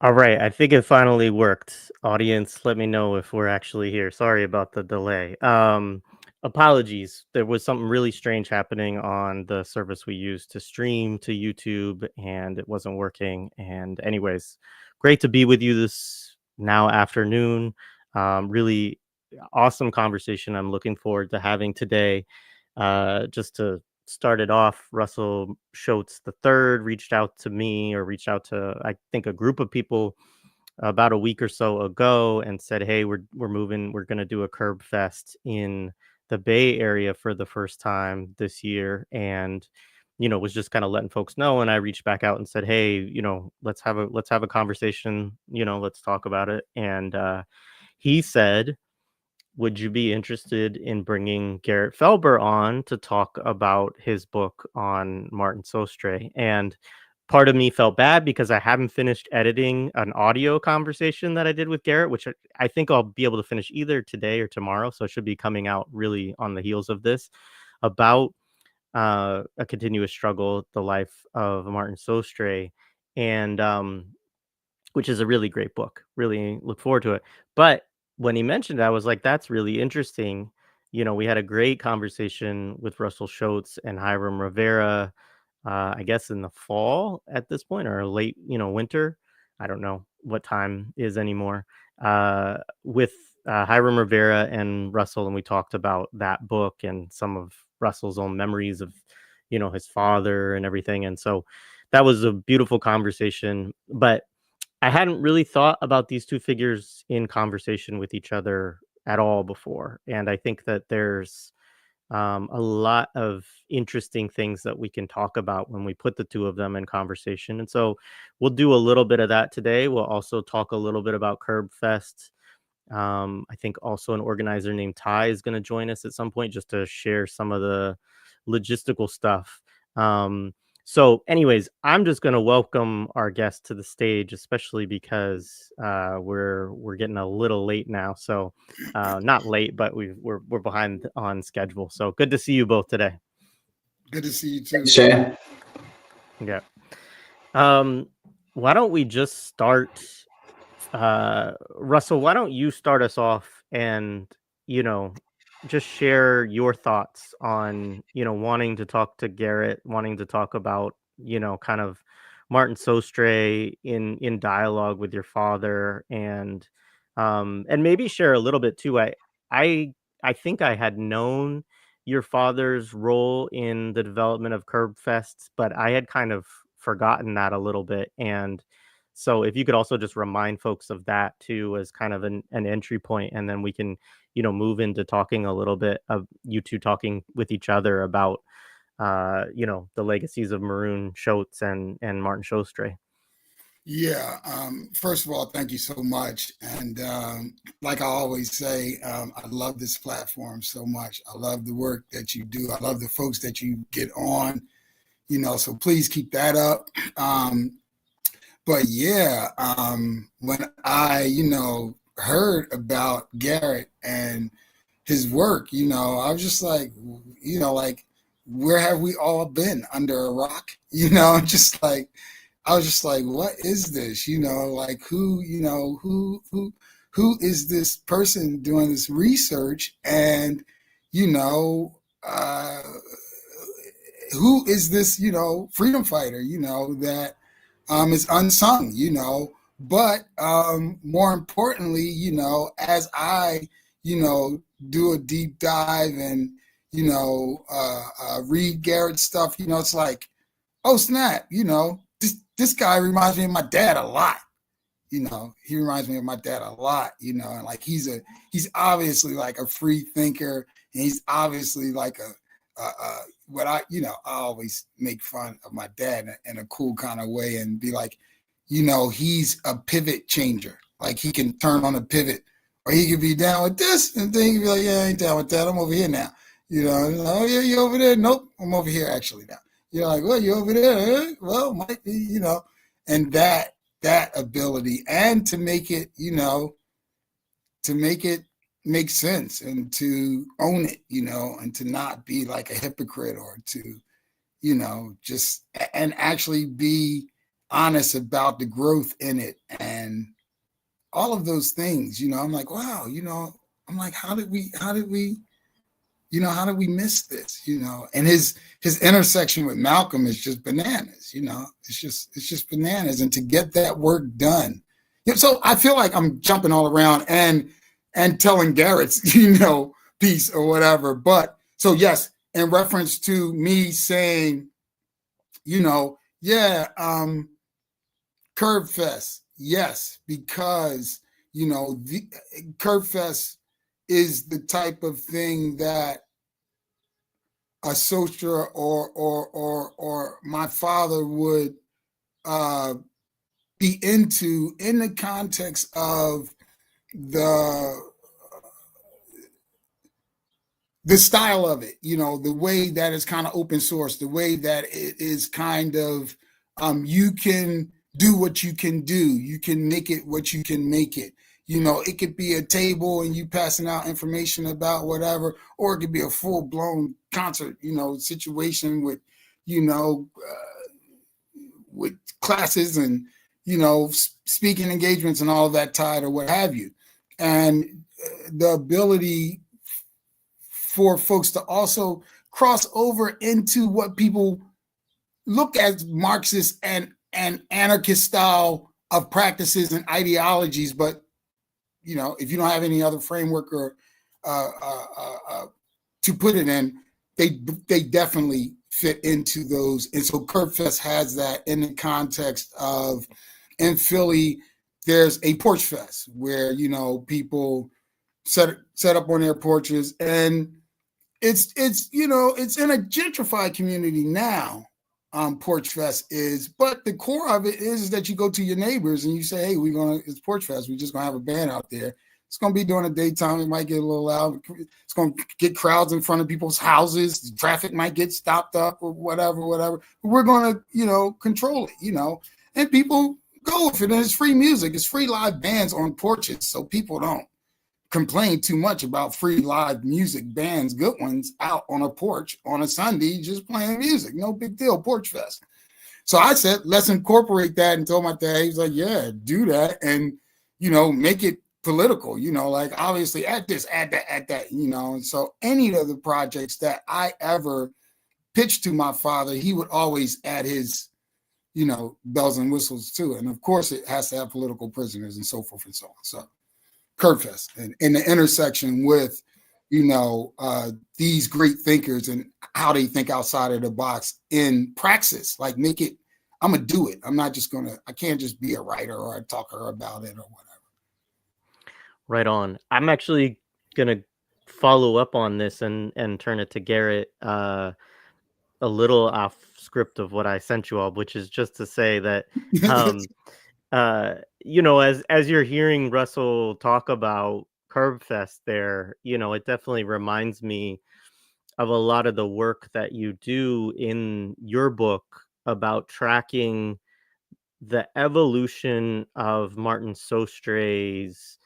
All right, I think it finally worked. Audience, let me know if we're actually here. Sorry about the delay. Apologies. There was something really strange happening on the service we use to stream to YouTube, and it wasn't working. And anyways, great to be with you this now afternoon. Really awesome conversation I'm looking forward to having today. Just to start it off, Russell Shoatz III reached out to me, or reached out to, I think, a group of people about a week or so ago and said, "Hey, we're moving. We're going to do a Curbfest in the Bay Area for the first time this year." And was just kind of letting folks know. And I reached back out and said, "Hey, let's have a conversation. Let's talk about it." And he said, would you be interested in bringing Garrett Felber on to talk about his book on Martin Sostre? And part of me felt bad because I haven't finished editing an audio conversation that I did with Garrett, which I think I'll be able to finish either today or tomorrow. So it should be coming out really on the heels of this, about a continuous struggle, the life of Martin Sostre, and which is a really great book. Really look forward to it. But when he mentioned it, I was like, that's really interesting. We had a great conversation with Russell Shoatz and Hiram Rivera, I guess in the fall at this point, or late, winter. I don't know what time is anymore. With Hiram Rivera and Russell, and we talked about that book and some of Russell's own memories of, his father and everything. And so that was a beautiful conversation. But I hadn't really thought about these two figures in conversation with each other at all before. And I think that there's a lot of interesting things that we can talk about when we put the two of them in conversation. And so we'll do a little bit of that today. We'll also talk a little bit about Curbfest. I think also an organizer named Ty is going to join us at some point just to share some of the logistical stuff. So anyways, I'm just going to welcome our guest to the stage, especially because we're getting a little late now. So not late, but we're behind on schedule. So good to see you both today. Good to see you too. Sure. Yeah. Why don't we just start? Russell, why don't you start us off and, just share your thoughts on, wanting to talk to Garrett, wanting to talk about, kind of Martin Sostre in dialogue with your father, and maybe share a little bit too. I think I had known your father's role in the development of Curbfest, but I had kind of forgotten that a little bit. And so if you could also just remind folks of that too, as kind of an entry point, and then we can, move into talking a little bit of you two talking with each other about, the legacies of Maroon, Shoatz, and Martin Sostre. Yeah. First of all, thank you so much. And like I always say, I love this platform so much. I love the work that you do. I love the folks that you get on, so please keep that up. But yeah, when I, heard about Garrett and his work, I was just like, like, where have we all been, under a rock? Just like, I was just like, what is this? Like who is this person doing this research? And, who is this, freedom fighter, that is unsung, but more importantly, as I, do a deep dive and, read Garrett's stuff, it's like, oh snap, this guy reminds me of my dad a lot. He reminds me of my dad a lot, and like he's obviously like a free thinker, and he's obviously like what I always make fun of my dad in a cool kind of way and be like, he's a pivot changer. Like he can turn on a pivot, or he could be down with this, and then he could be like, yeah, I ain't down with that. I'm over here now. Oh yeah, you over there? Nope, I'm over here actually now. Like, well, you over there? Well, might be, and that ability, and to make it, to make it make sense, and to own it, and to not be like a hypocrite, or to, just, and actually be honest about the growth in it, and and all of those things, you know, I'm like, wow, you know, I'm like, how did we, you know, how did we miss this, you know? And his intersection with Malcolm is just bananas, you know, it's just bananas. And to get that work done, you know, so I feel like I'm jumping all around and telling Garrett's, you know, piece or whatever. But so yes, in reference to me saying, you know, yeah, Curbfest, yes, because, you know, the Curbfest is the type of thing that a Sostre or my father would be into in the context of the style of it, you know, the way that it's kind of open source, the way that it is kind of you can do what you can do, you can make it what you can make it. You know, it could be a table and you passing out information about whatever, or it could be a full blown concert, you know, situation with, you know, with classes and, you know, speaking engagements and all of that tied or what have you. And the ability for folks to also cross over into what people look at Marxist and anarchist style of practices and ideologies, but you know, if you don't have any other framework or to put it in, they definitely fit into those. And so Curbfest has that in the context of, in Philly, there's a porch fest where, you know, people set up on their porches, and it's you know, it's in a gentrified community now. Porch Fest is, but the core of it is that you go to your neighbors and you say, hey, it's Porch Fest, we're just gonna have a band out there. It's gonna be during the daytime, it might get a little loud, it's gonna get crowds in front of people's houses, the traffic might get stopped up or whatever, but we're gonna, you know, control it, you know, and people go with it, and it's free music, it's free live bands on porches, so people don't complain too much about free live music bands, good ones, out on a porch on a Sunday just playing music. No big deal, Porch Fest. So I said, let's incorporate that, and told my dad, he was like, yeah, do that, and, you know, make it political, you know, like obviously add this, add that, you know. And so any of the projects that I ever pitched to my father, he would always add his, you know, bells and whistles to it. And of course it has to have political prisoners and so forth and so on. So Curbfest and in the intersection with, you know, these great thinkers and how they think outside of the box in praxis, like make it, I'm gonna do it. I'm not just I can't just be a writer or a talker about it or whatever. Right on. I'm actually gonna follow up on this and turn it to Garrett a little off script of what I sent you all, which is just to say that you know, as you're hearing Russell talk about Curbfest there, you know, it definitely reminds me of a lot of the work that you do in your book about tracking the evolution of Martin Sostre's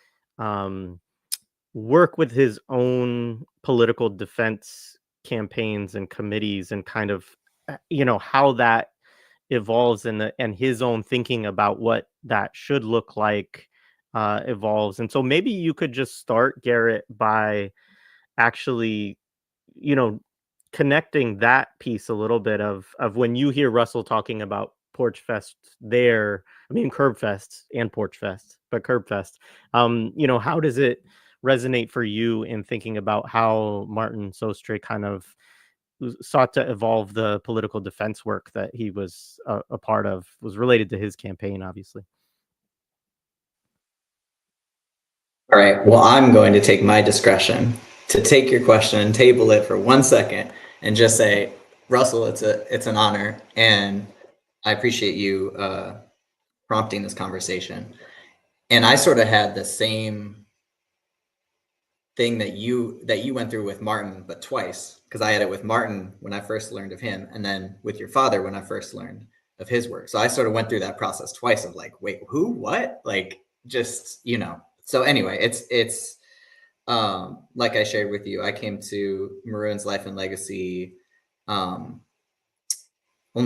work with his own political defense campaigns and committees, and kind of, you know, how that evolves and his own thinking about what that should look like evolves. And so maybe you could just start, Garrett, by actually, you know, connecting that piece a little bit of when you hear Russell talking about Porch Fest there, I mean Curbfest and Porch Fest, but Curbfest, you know, how does it resonate for you in thinking about how Martin Sostre kind of sought to evolve the political defense work that he was a part of, was related to his campaign, obviously? All right, well, I'm going to take my discretion to take your question and table it for 1 second and just say, Russell, it's an honor, and I appreciate you prompting this conversation. And I sort of had the same thing that you went through with Martin, but twice, because I had it with Martin when I first learned of him, and then with your father when I first learned of his work. So I sort of went through that process twice of like, wait, who, what? Like, just, you know. So anyway, it's like I shared with you, I came to Maroon's Life and Legacy only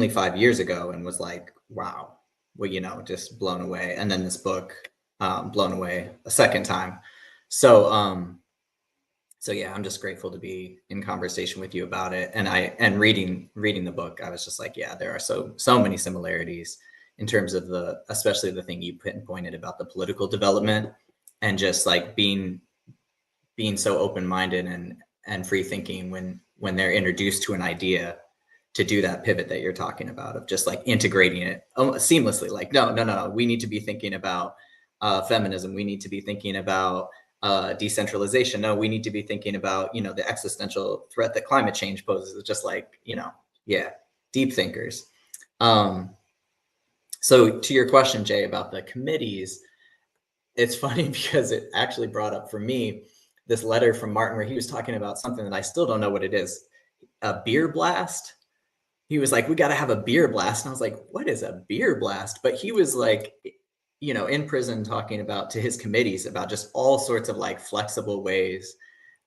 5 years ago and was like, wow, well, you know, just blown away. And then this book blown away a second time. So so yeah, I'm just grateful to be in conversation with you about it. And reading the book, I was just like, yeah, there are so many similarities in terms of especially the thing you pinpointed about the political development, and just like being so open-minded and free thinking when they're introduced to an idea, to do that pivot that you're talking about, of just like integrating it seamlessly. Like, no, we need to be thinking about feminism. We need to be thinking about decentralization. No, we need to be thinking about, the existential threat that climate change poses. It's just like, yeah, deep thinkers. So to your question, Jay, about the committees, it's funny because it actually brought up for me this letter from Martin where he was talking about something that I still don't know what it is, a beer blast. He was like, we got to have a beer blast. And I was like, what is a beer blast? But he was like, in prison, talking about to his committees about just all sorts of like flexible ways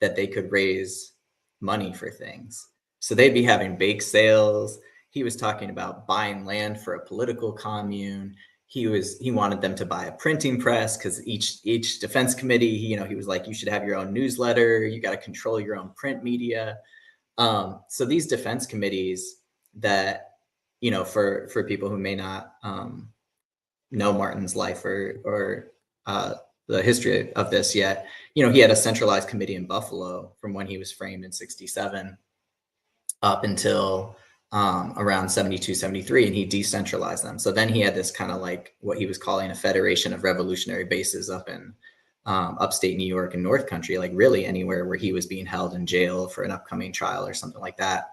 that they could raise money for things. So they'd be having bake sales. He was talking about buying land for a political commune. He wanted them to buy a printing press, because each defense committee, he was like, you should have your own newsletter. You got to control your own print media. So these defense committees that, for people who may not know Martin's life or the history of this yet, he had a centralized committee in Buffalo from when he was framed in 1967 up until around 1972, 1973, and he decentralized them. So then he had this kind of like what he was calling a federation of revolutionary bases up in upstate New York and North Country, like really anywhere where he was being held in jail for an upcoming trial or something like that.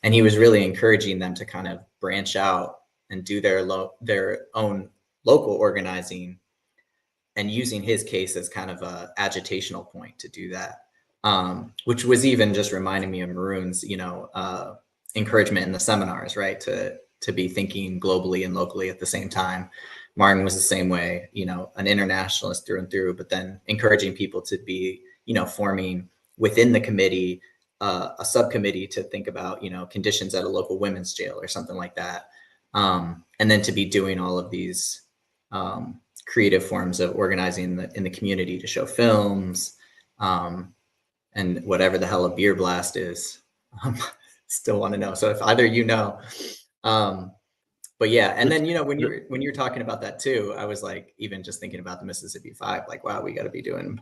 And he was really encouraging them to kind of branch out and do their own local organizing, and using his case as kind of a agitational point to do that, which was even just reminding me of Maroon's, encouragement in the seminars, right? To be thinking globally and locally at the same time. Martin was the same way, an internationalist through and through, but then encouraging people to be, forming within the committee a subcommittee to think about, conditions at a local women's jail or something like that. And then to be doing all of these creative forms of organizing in the community to show films, and whatever the hell a beer blast is. Still want to know. So if either but yeah, and then when you're talking about that too, I was like, even just thinking about the Mississippi 5, like, wow, we got to be doing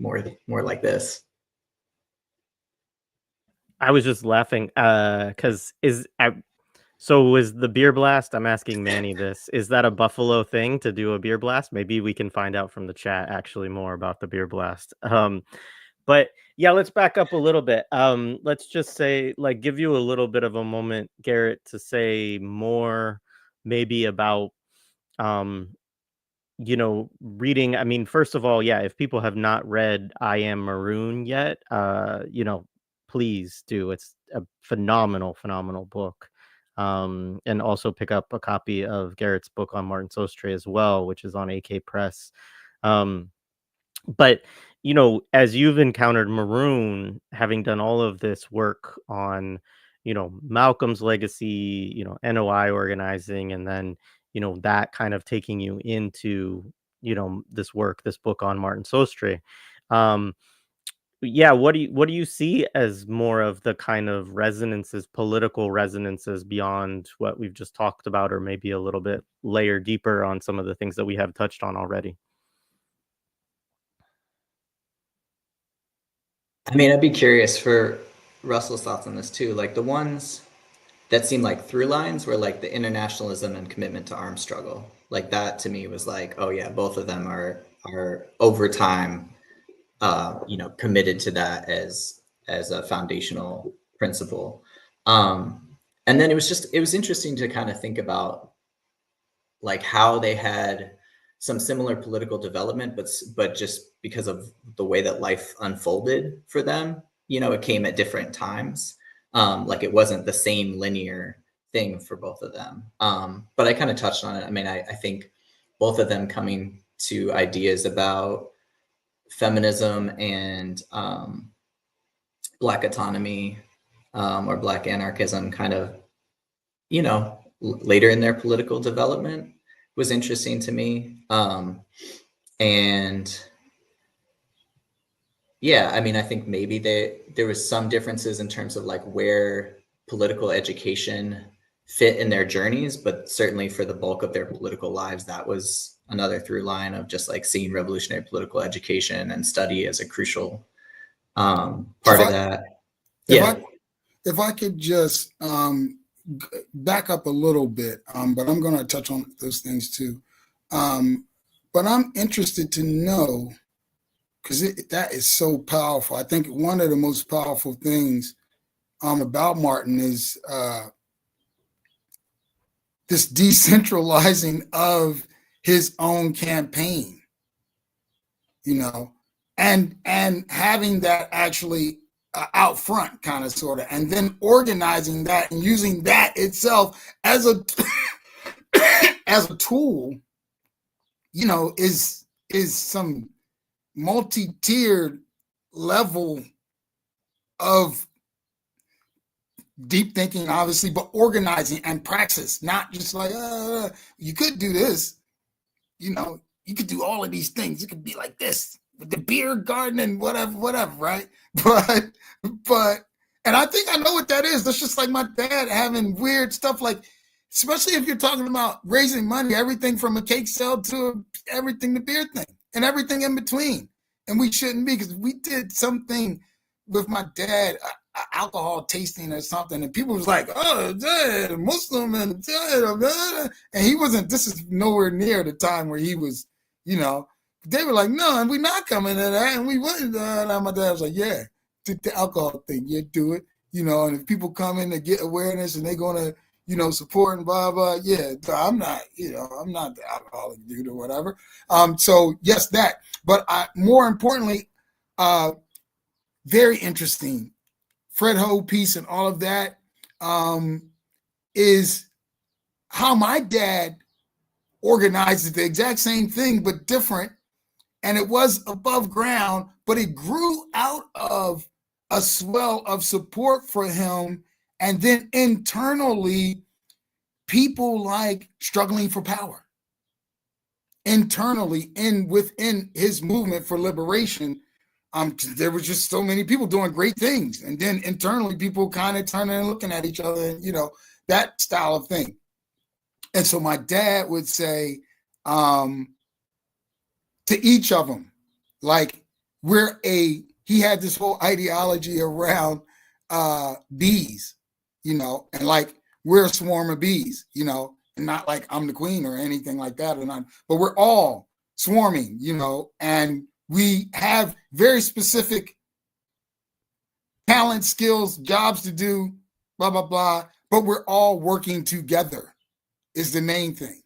more like this. I was just laughing because so was the beer blast? I'm asking Manny this. Is that a Buffalo thing to do a beer blast? Maybe we can find out from the chat actually more about the beer blast. But yeah, let's back up a little bit. Let's just say, like, give you a little bit of a moment, Garrett, to say more maybe about, reading. I mean, first of all, yeah, if people have not read I Am Maroon yet, please do. It's a phenomenal book. And also pick up a copy of Garrett's book on Martin Sostre as well, which is on AK Press. But as you've encountered Maroon, having done all of this work on, Malcolm's legacy, NOI organizing, and then, that kind of taking you into, this book on Martin Sostre. Yeah, what do you see as more of the kind of resonances, political resonances beyond what we've just talked about, or maybe a little bit layer deeper on some of the things that we have touched on already? I mean, I'd be curious for Russell's thoughts on this too. Like the ones that seem like through lines were like the internationalism and commitment to arms struggle. Like that to me was like, oh yeah, both of them are over time, committed to that as a foundational principle. And then it was interesting to kind of think about like how they had some similar political development, but just because of the way that life unfolded for them, it came at different times. Like it wasn't the same linear thing for both of them. But I kind of touched on it. I mean, I think both of them coming to ideas about feminism and Black autonomy or Black anarchism kind of, later in their political development was interesting to me. And yeah, I mean, I think maybe there was some differences in terms of like where political education fit in their journeys, but certainly for the bulk of their political lives, that was another through line of just like seeing revolutionary political education and study as a crucial part of that. If I could just back up a little bit, but I'm going to touch on those things too. But I'm interested to know, because that is so powerful. I think one of the most powerful things about Martin is this decentralizing of his own campaign, and having that actually out front, kind of, sort of, and then organizing that and using that itself as a as a tool, is some multi-tiered level of deep thinking, obviously, but organizing and praxis, not just like, you could do this, you could do all of these things. It could be like this with the beer garden and whatever, right? But, and I think I know what that is. That's just like my dad having weird stuff, like, especially if you're talking about raising money, everything from a cake sale to everything, the beer thing, and everything in between. And we shouldn't be, because we did something with my dad, alcohol tasting or something, and people was like, oh, dad, Muslim, and he wasn't. This is nowhere near the time where he was, they were like, no, and we're not coming to that, and we wouldn't. And my dad was like, yeah, the alcohol thing, you do it, and if people come in to get awareness and they're gonna, support and blah blah, yeah, I'm not the alcoholic dude or whatever. So yes, that, but more importantly, very interesting, Fred Ho piece and all of that, is how my dad organized the exact same thing but different, and it was above ground, but it grew out of a swell of support for him, and then internally people like struggling for power internally within his movement for liberation. There was just so many people doing great things, and then internally people kind of turning and looking at each other, and that style of thing. And so my dad would say to each of them, like, he had this whole ideology around bees, and like, we're a swarm of bees, and not like I'm the queen or anything like that, but we're all swarming, and we have very specific talent, skills, jobs to do, blah, blah, blah, but we're all working together is the main thing.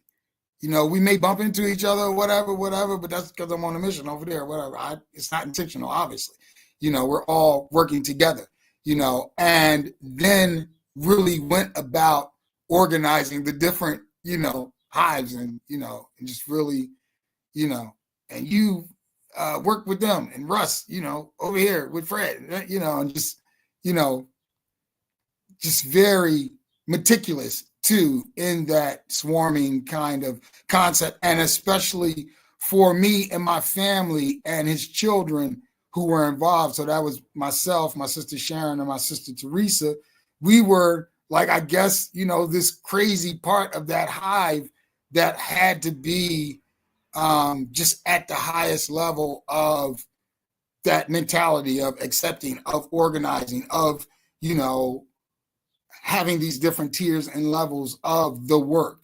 We may bump into each other, whatever, but that's because I'm on a mission over there, whatever. It's not intentional, obviously. We're all working together, and then really went about organizing the different, hives, and, and just really, and you work with them, and Russ, over here with Fred, and just, just very meticulous too in that swarming kind of concept, and especially for me and my family and his children who were involved. So that was myself, my sister Sharon, and my sister Teresa. We were like, I guess, this crazy part of that hive that had to be just at the highest level of that mentality of accepting, of organizing, of, having these different tiers and levels of the work,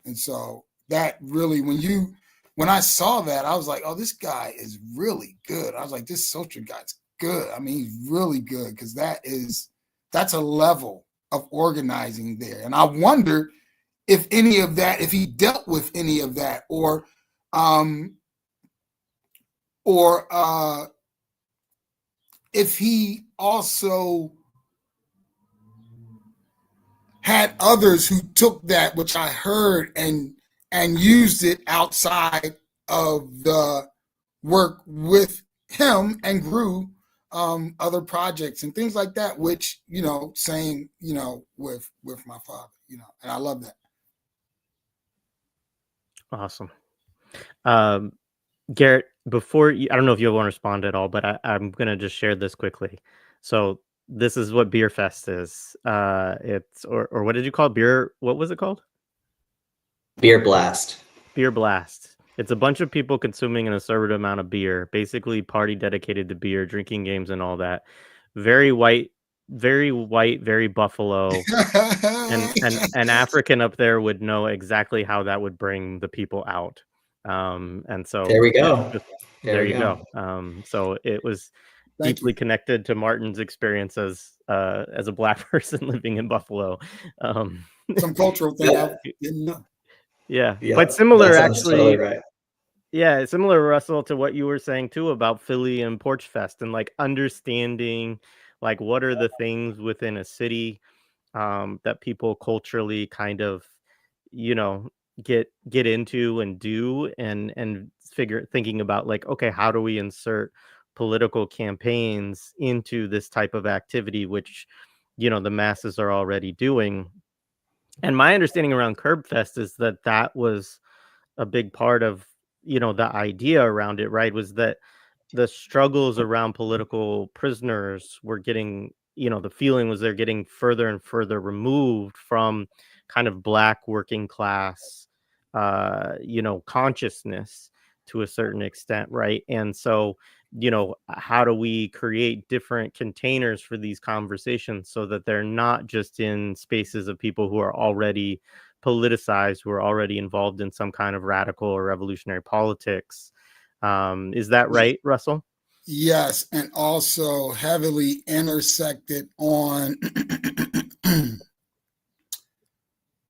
And so that really, when I saw that, I was like, oh, this guy is really good. I was like, this Sostre guy's good. I mean, he's really good, because that's a level of organizing there. And I wondered if any of that, if he dealt with any of that, or if he also had others who took that, which I heard, and used it outside of the work with him, and grew other projects and things like that, which, same, with my father, and I love that. Awesome. Garrett, before you, I don't know if you want to respond at all, but I'm gonna just share this quickly. So this is what Beer Fest is. It's or what did you call it? Beer? What was it called? Beer blast. Beer Blast. It's a bunch of people consuming an assertive amount of beer, basically party dedicated to beer, drinking games, and all that. Very white, very buffalo. And African up there would know exactly how that would bring the people out. And so There we go. There you go. So it was deeply connected to Martin's experience as a Black person living in Buffalo. Some cultural thing I didn't know. Yeah, but similar actually. Totally right. Yeah, similar, Russell, to what you were saying too about Philly and Porch Fest, and like understanding like what are the things within a city that people culturally kind of, you know, get into and do, and thinking about like, okay, how do we insert political campaigns into this type of activity, which, you know, the masses are already doing. And my understanding around Curbfest is that that was a big part of, you know, the idea around it, right? Was that the struggles around political prisoners were getting, you know, the feeling was they're getting further and further removed from kind of Black working class, you know, consciousness to a certain extent, right? And so, you know, how do we create different containers for these conversations so that they're not just in spaces of people who are already politicized, who are already involved in some kind of radical or revolutionary politics? Is that right, Russell? Yes, and also heavily intersected on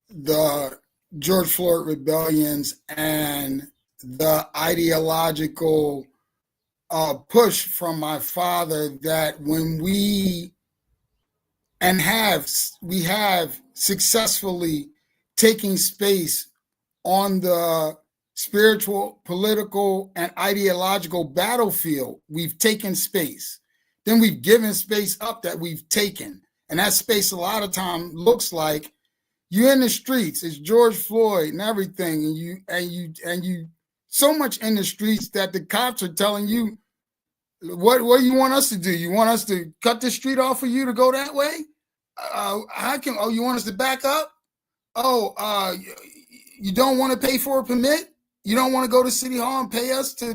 the George Floyd rebellions and the ideological push from my father that when we have successfully taken space on the spiritual, political, and ideological battlefield. We've taken space. Then we've given space up that we've taken. And that space a lot of time looks like you're in the streets. It's George Floyd and everything. And you so much in the streets that the cops are telling you, what do you want us to do? You want us to cut the street off for you to go that way? You want us to back up? You don't want to pay for a permit? You don't want to go to City Hall and pay us to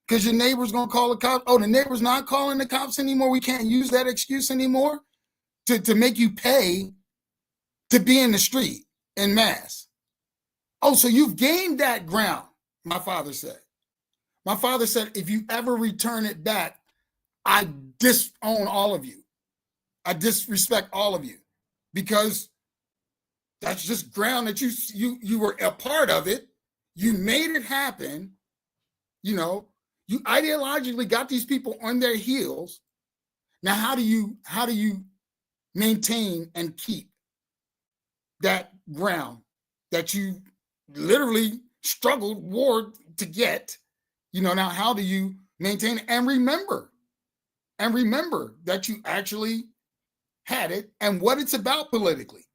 because your neighbor's going to call the cops? Oh, the neighbor's not calling the cops anymore? We can't use that excuse anymore to make you pay to be in the street en masse. Oh, so you've gained that ground, my father said. My father said, if you ever return it back, I disown all of you. I disrespect all of you because that's just ground that you were a part of it. You made it happen. You know, you ideologically got these people on their heels. Now, how do you maintain and keep that ground that you literally struggled, warred to get? You know, now how do you maintain it and remember that you actually had it and what it's about politically?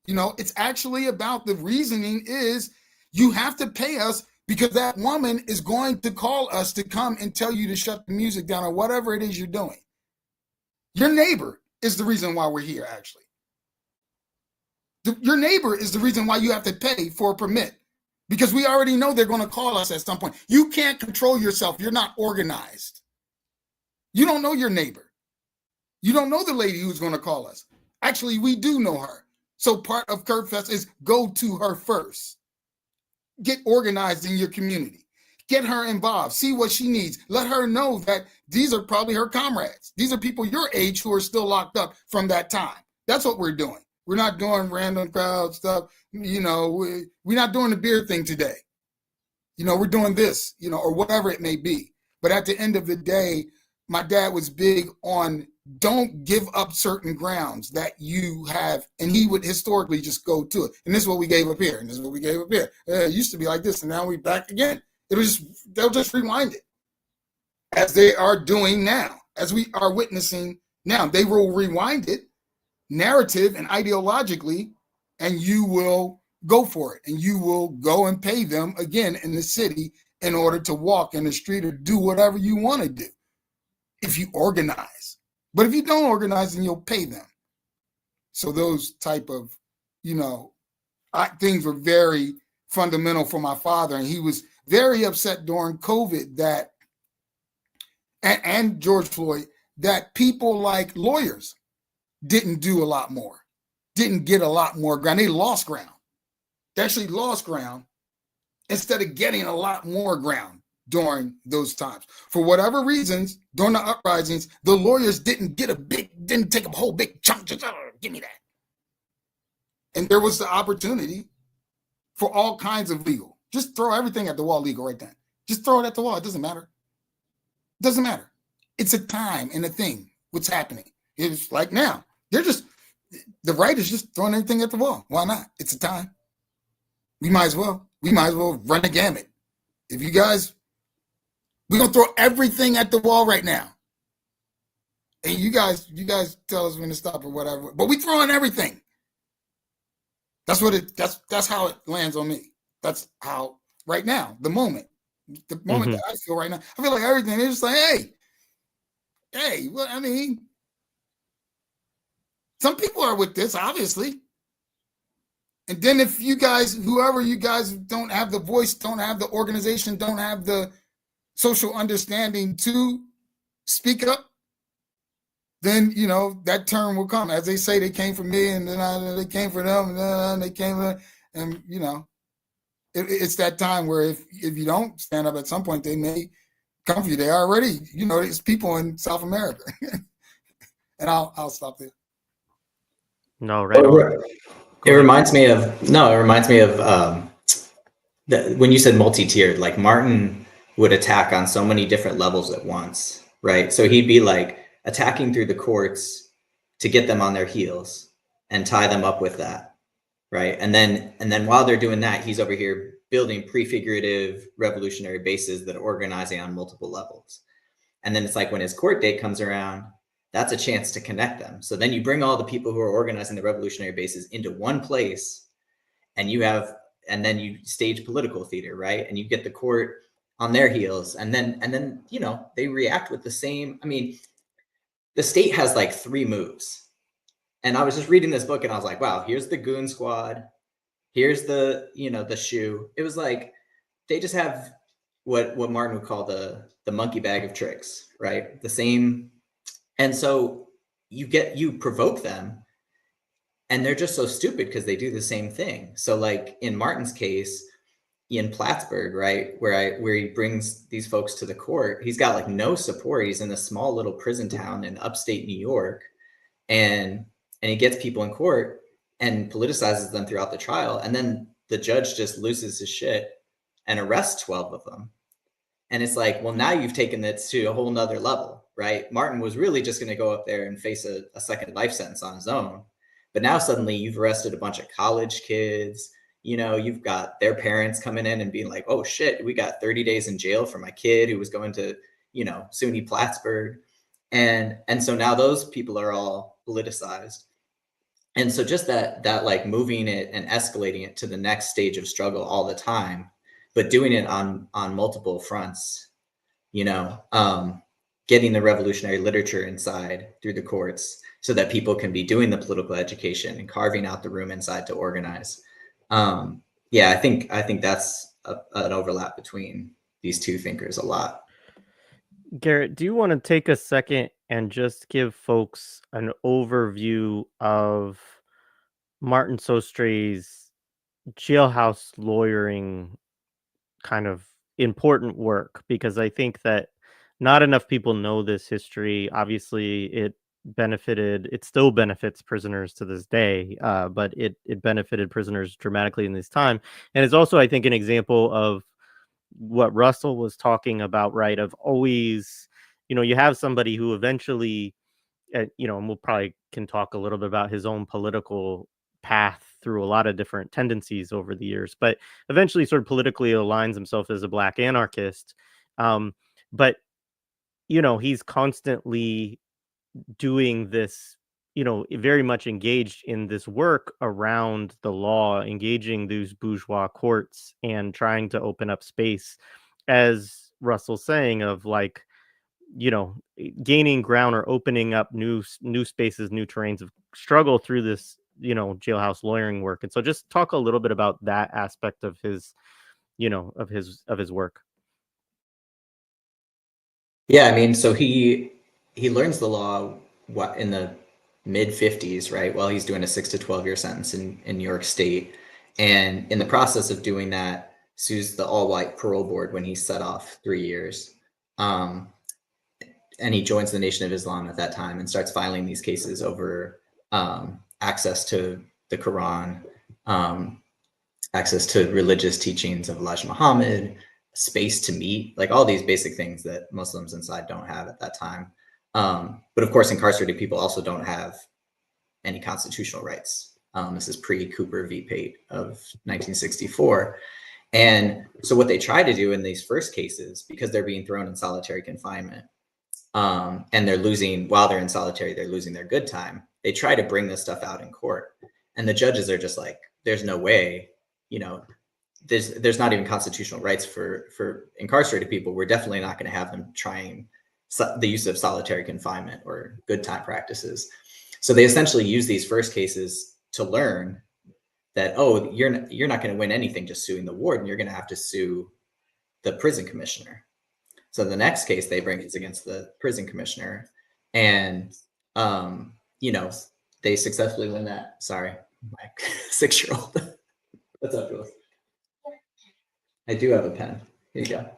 You know, it's actually about the reasoning is you have to pay us because that woman is going to call us to come and tell you to shut the music down or whatever it is you're doing. Your neighbor is the reason why we're here, actually. Your neighbor is the reason why you have to pay for a permit because we already know they're going to call us at some point. You can't control yourself. You're not organized. You don't know your neighbor. You don't know the lady who's going to call us. Actually, we do know her. So part of Curbfest is go to her first. Get organized in your community. Get her involved. See what she needs. Let her know that these are probably her comrades. These are people your age who are still locked up from that time. That's what we're doing. We're not doing random crowd stuff. You know, we're not doing the beer thing today. You know, we're doing this, you know, or whatever it may be. But at the end of the day, my dad was big on don't give up certain grounds that you have. And he would historically just go to it. And this is what we gave up here. And this is what we gave up here. It used to be like this. And now we're back again. They'll just rewind it as they are doing now, as we are witnessing now. They will rewind it narrative and ideologically, and you will go for it. And you will go and pay them again in the city in order to walk in the street or do whatever you want to do if you organize. But if you don't organize, then you'll pay them. So those type of, things were very fundamental for my father. And he was very upset during COVID that, and George Floyd, that people like lawyers didn't do a lot more, didn't get a lot more ground. They lost ground. They actually lost ground instead of getting a lot more ground during those times. For whatever reasons, during the uprisings, the lawyers didn't take a whole big chunk, just give me that. And there was the opportunity for all kinds of legal. Just throw everything at the wall legal right then. Just throw it at the wall. It doesn't matter. It doesn't matter. It's a time and a thing. What's happening? It's like now. The right is just throwing everything at the wall. Why not? It's a time. We might as well run the gamut. If you guys, we're going to throw everything at the wall right now. And you guys tell us when to stop or whatever. But we throwing everything. That's how it lands on me. That's how right now, the moment that I feel right now, I feel like everything is just like, hey, well, I mean, some people are with this, obviously. And then if you guys, whoever you guys don't have the voice, don't have the organization, don't have the social understanding to speak up, then, that term will come. As they say, they came for me, and then they came for them, and then they came, and, it's that time where if you don't stand up at some point, they may come for you. They already, it's people in South America. And I'll stop there. No, right on. It reminds me of when you said multi-tiered, like Martin would attack on so many different levels at once, right? So he'd be like attacking through the courts to get them on their heels and tie them up with that, right? And then while they're doing that, he's over here building prefigurative revolutionary bases that are organizing on multiple levels. And then it's like when his court date comes around, that's a chance to connect them. So then you bring all the people who are organizing the revolutionary bases into one place, and then you stage political theater, right? And you get the court on their heels, and then they react with the same. I mean, the state has like 3 moves. And I was just reading this book and I was like, wow, here's the goon squad. Here's the shoe. It was like, they just have what Martin would call the monkey bag of tricks, right? The same. And so you provoke them, and they're just so stupid because they do the same thing. So like in Martin's case, in Plattsburgh, right, where he brings these folks to the court, he's got like no support. He's in a small little prison town in upstate New York, and he gets people in court and politicizes them throughout the trial. And then the judge just loses his shit and arrests 12 of them. And it's like, well, now you've taken it to a whole nother level, right? Martin was really just going to go up there and face a second life sentence on his own. But now suddenly you've arrested a bunch of college kids. You've got their parents coming in and being like, oh shit, we got 30 days in jail for my kid who was going to, SUNY Plattsburgh. And so now those people are all politicized. And so just that like moving it and escalating it to the next stage of struggle all the time, but doing it on multiple fronts, getting the revolutionary literature inside through the courts so that people can be doing the political education and carving out the room inside to organize. I think that's an overlap between these two thinkers a lot. Garrett, do you want to take a second and just give folks an overview of Martin Sostre's jailhouse lawyering kind of important work? Because I think that not enough people know this history. Obviously, it still benefits prisoners to this day, but it benefited prisoners dramatically in this time. And it's also, I think, an example of what Russell was talking about, right? Of always, you have somebody who eventually, and we'll probably can talk a little bit about his own political path through a lot of different tendencies over the years, but eventually sort of politically aligns himself as a Black anarchist. But, he's constantly doing this, very much engaged in this work around the law, engaging these bourgeois courts and trying to open up space as Russell's saying, of like, you know, gaining ground or opening up new spaces, new terrains of struggle through this, you know, jailhouse lawyering work. And so just talk a little bit about that aspect of his, you know, of his work. Yeah, I mean, so he learns the law in the mid 50s, right? While he's doing a 6 to 12 year sentence in New York State. And in the process of doing that, sues the all-white parole board when he's set off 3 years. And he joins the Nation of Islam at that time and starts filing these cases over access to the Quran, access to religious teachings of Elijah Muhammad, space to meet, like all these basic things that Muslims inside don't have at that time. But of course, incarcerated people also don't have any constitutional rights. This is pre-Cooper v. Pate of 1964. And so what they try to do in these first cases, because they're being thrown in solitary confinement, and they're losing, while they're in solitary, they're losing their good time. They try to bring this stuff out in court. And the judges are just like, there's no way, you know, there's not even constitutional rights for incarcerated people. We're definitely not going to have them trying the use of solitary confinement or good time practices. So they essentially use these first cases to learn that, oh, you're not going to win anything just suing the warden. You're going to have to sue the prison commissioner. So the next case they bring is against the prison commissioner, and you know, they successfully win that. Sorry, my 6-year-old. What's up, Jules? I do have a pen. Here you go.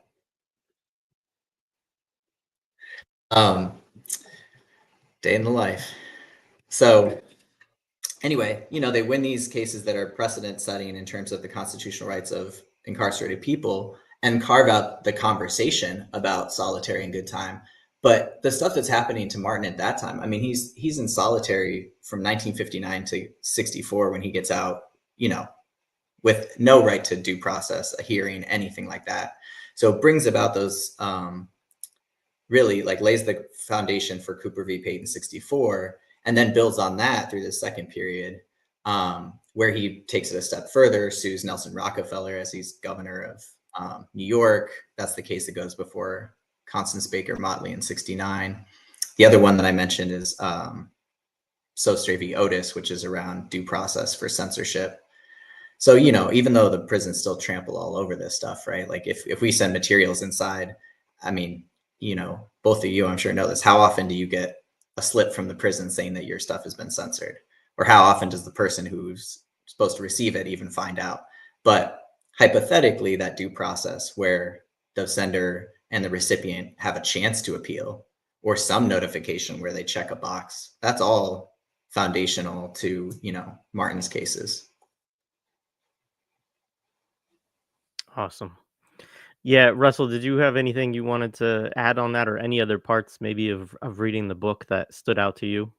Day in the life. So anyway, you know, they win these cases that are precedent setting in terms of the constitutional rights of incarcerated people and carve out the conversation about solitary and good time. But the stuff that's happening to Martin at that time, I mean, he's in solitary from 1959 to 64 when he gets out, you know, with no right to due process, a hearing, anything like that. So it brings about those, really like lays the foundation for Cooper v. Pate in 64, and then builds on that through the second period, where he takes it a step further, sues Nelson Rockefeller as he's governor of New York. That's the case that goes before Constance Baker Motley in 69. The other one that I mentioned is Sostre v. Otis, which is around due process for censorship. So, you know, even though the prisons still trample all over this stuff, right? Like if we send materials inside, I mean, you know, both of you, I'm sure know this, how often do you get a slip from the prison saying that your stuff has been censored? Or how often does the person who's supposed to receive it even find out? But hypothetically, that due process where the sender and the recipient have a chance to appeal, or some notification where they check a box, that's all foundational to, you know, Martin's cases. Awesome. Yeah, Russell, did you have anything you wanted to add on that, or any other parts maybe of reading the book that stood out to you?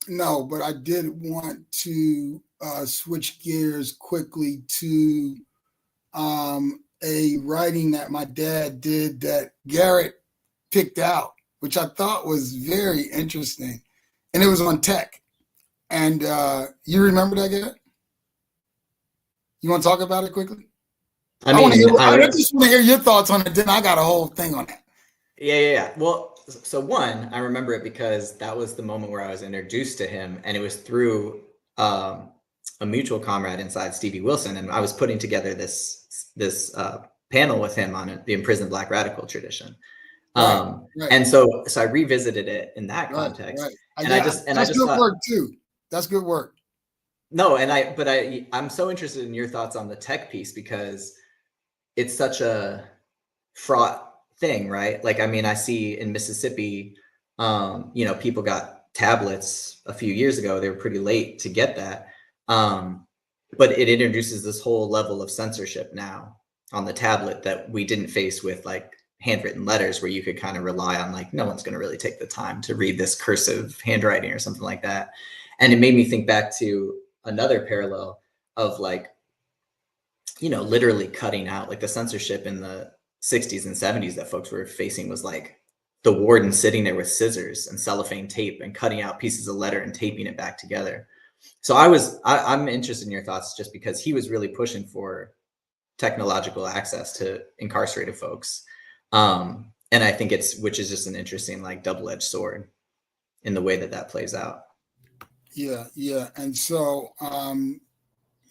No, but I did want to switch gears quickly to a writing that my dad did that Garrett picked out, which I thought was very interesting. And it was on tech. And you remember that, Garrett? You want to talk about it quickly? I just want to hear your thoughts on it. Then I got a whole thing on that. Yeah. Well, so one, I remember it because that was the moment where I was introduced to him, and it was through a mutual comrade inside, Stevie Wilson, and I was putting together this panel with him on the imprisoned Black radical tradition. Right. And so I revisited it in that context. Right. And that's good work too. That's good work. No, I'm so interested in your thoughts on the tech piece because it's such a fraught thing, right? Like, I mean, I see in Mississippi, you know, people got tablets a few years ago. They were pretty late to get that. But it introduces this whole level of censorship now on the tablet that we didn't face with like handwritten letters, where you could kind of rely on like, no one's going to really take the time to read this cursive handwriting or something like that. And it made me think back to another parallel of like, you know, literally cutting out like the censorship in the 60s and 70s that folks were facing was like the warden sitting there with scissors and cellophane tape and cutting out pieces of letter and taping it back together. So I'm interested in your thoughts just because he was really pushing for technological access to incarcerated folks. And I think which is just an interesting like double-edged sword in the way that plays out. Yeah. And so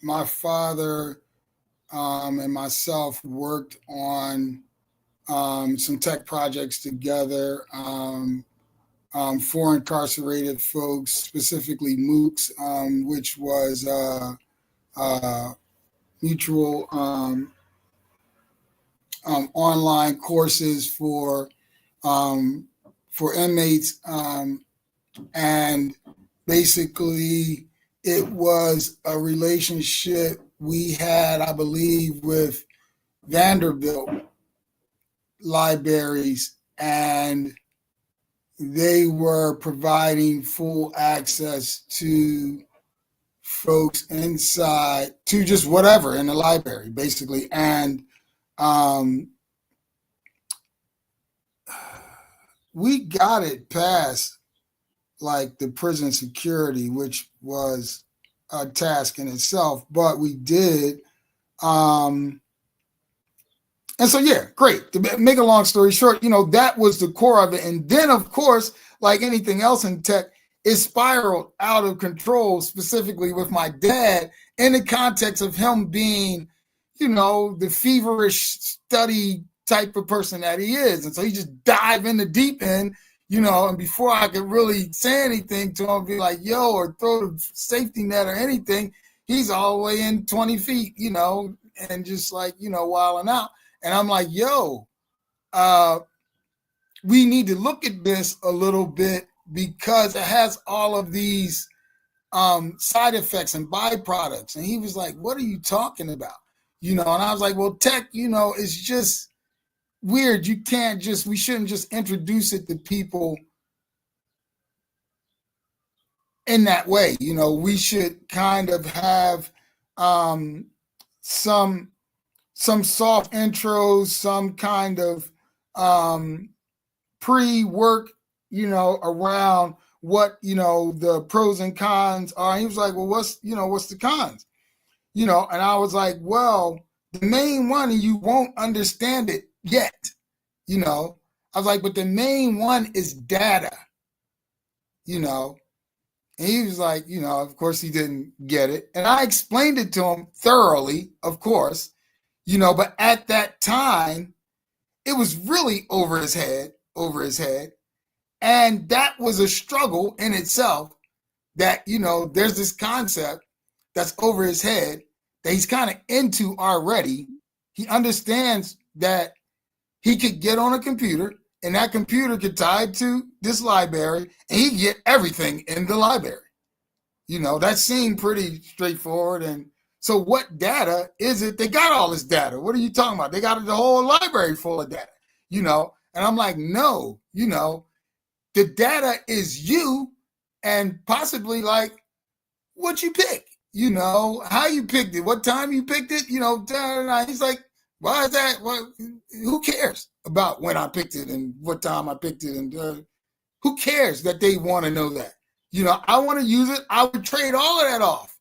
my father and myself worked on some tech projects together for incarcerated folks, specifically MOOCs, which was mutual online courses for inmates, and basically it was a relationship we had, I believe, with Vanderbilt libraries, and they were providing full access to folks inside to just whatever in the library, basically. And we got it past like the prison security, which was a task in itself, but we did. And so, yeah, great. To make a long story short, that was the core of it. And then, of course, like anything else in tech, it spiraled out of control, specifically with my dad, in the context of him being, the feverish study type of person that he is. And so he just dived in the deep end, and before I could really say anything to him, be like, yo, or throw the safety net or anything, he's all the way in 20 feet, and just like, wilding out. And I'm like, yo, we need to look at this a little bit because it has all of these side effects and byproducts. And he was like, what are you talking about? And I was like, well, tech, is just weird. We shouldn't just introduce it to people in that way. We should kind of have some soft intros, some kind of pre-work, around what, the pros and cons are. And he was like, well, what's the cons? And I was like, well, the main one, and you won't understand it yet. I was like, but the main one is data, and he was like, of course he didn't get it. And I explained it to him thoroughly, of course, but at that time, it was really over his head. And that was a struggle in itself that, there's this concept that's over his head that he's kind of into already. He understands that he could get on a computer and that computer could tie it to this library and he could get everything in the library. That seemed pretty straightforward. And so what data is it? They got all this data. What are you talking about? They got the whole library full of data, and I'm like, no, the data is you and possibly like what you pick, how you picked it, what time you picked it, he's like, why is that? Well, who cares about when I picked it and what time I picked it? And who cares that they want to know that? I want to use it. I would trade all of that off.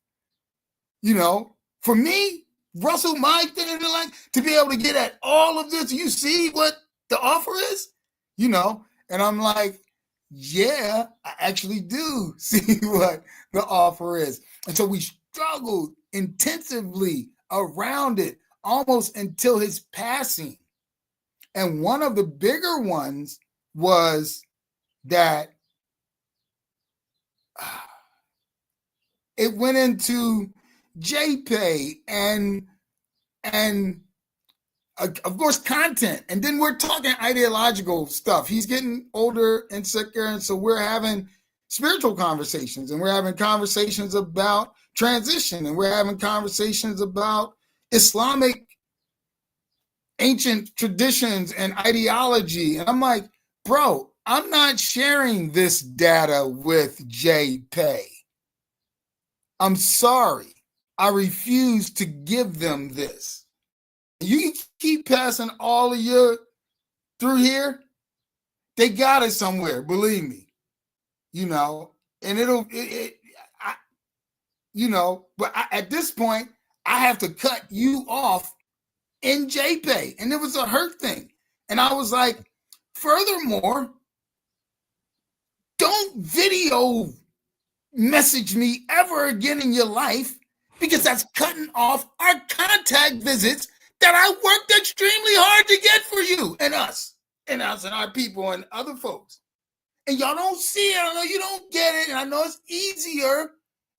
For me, Russell, my thing, like to be able to get at all of this, you see what the offer is, and I'm like, yeah, I actually do see what the offer is. And so we struggled intensively around it almost until his passing. And one of the bigger ones was that it went into JPay and of course content, and then we're talking ideological stuff. He's getting older and sicker, and so we're having spiritual conversations, and we're having conversations about transition, and we're having conversations about Islamic ancient traditions and ideology. And I'm like, bro, I'm not sharing this data with JPay. I'm sorry. I refuse to give them this. You can keep passing all of your through here. They got it somewhere, believe me. And but at this point, I have to cut you off in JPay, and it was a hurt thing. And I was like, furthermore, don't video message me ever again in your life, because that's cutting off our contact visits that I worked extremely hard to get for you and us and our people and other folks. And y'all don't see it. I know you don't get it. And I know it's easier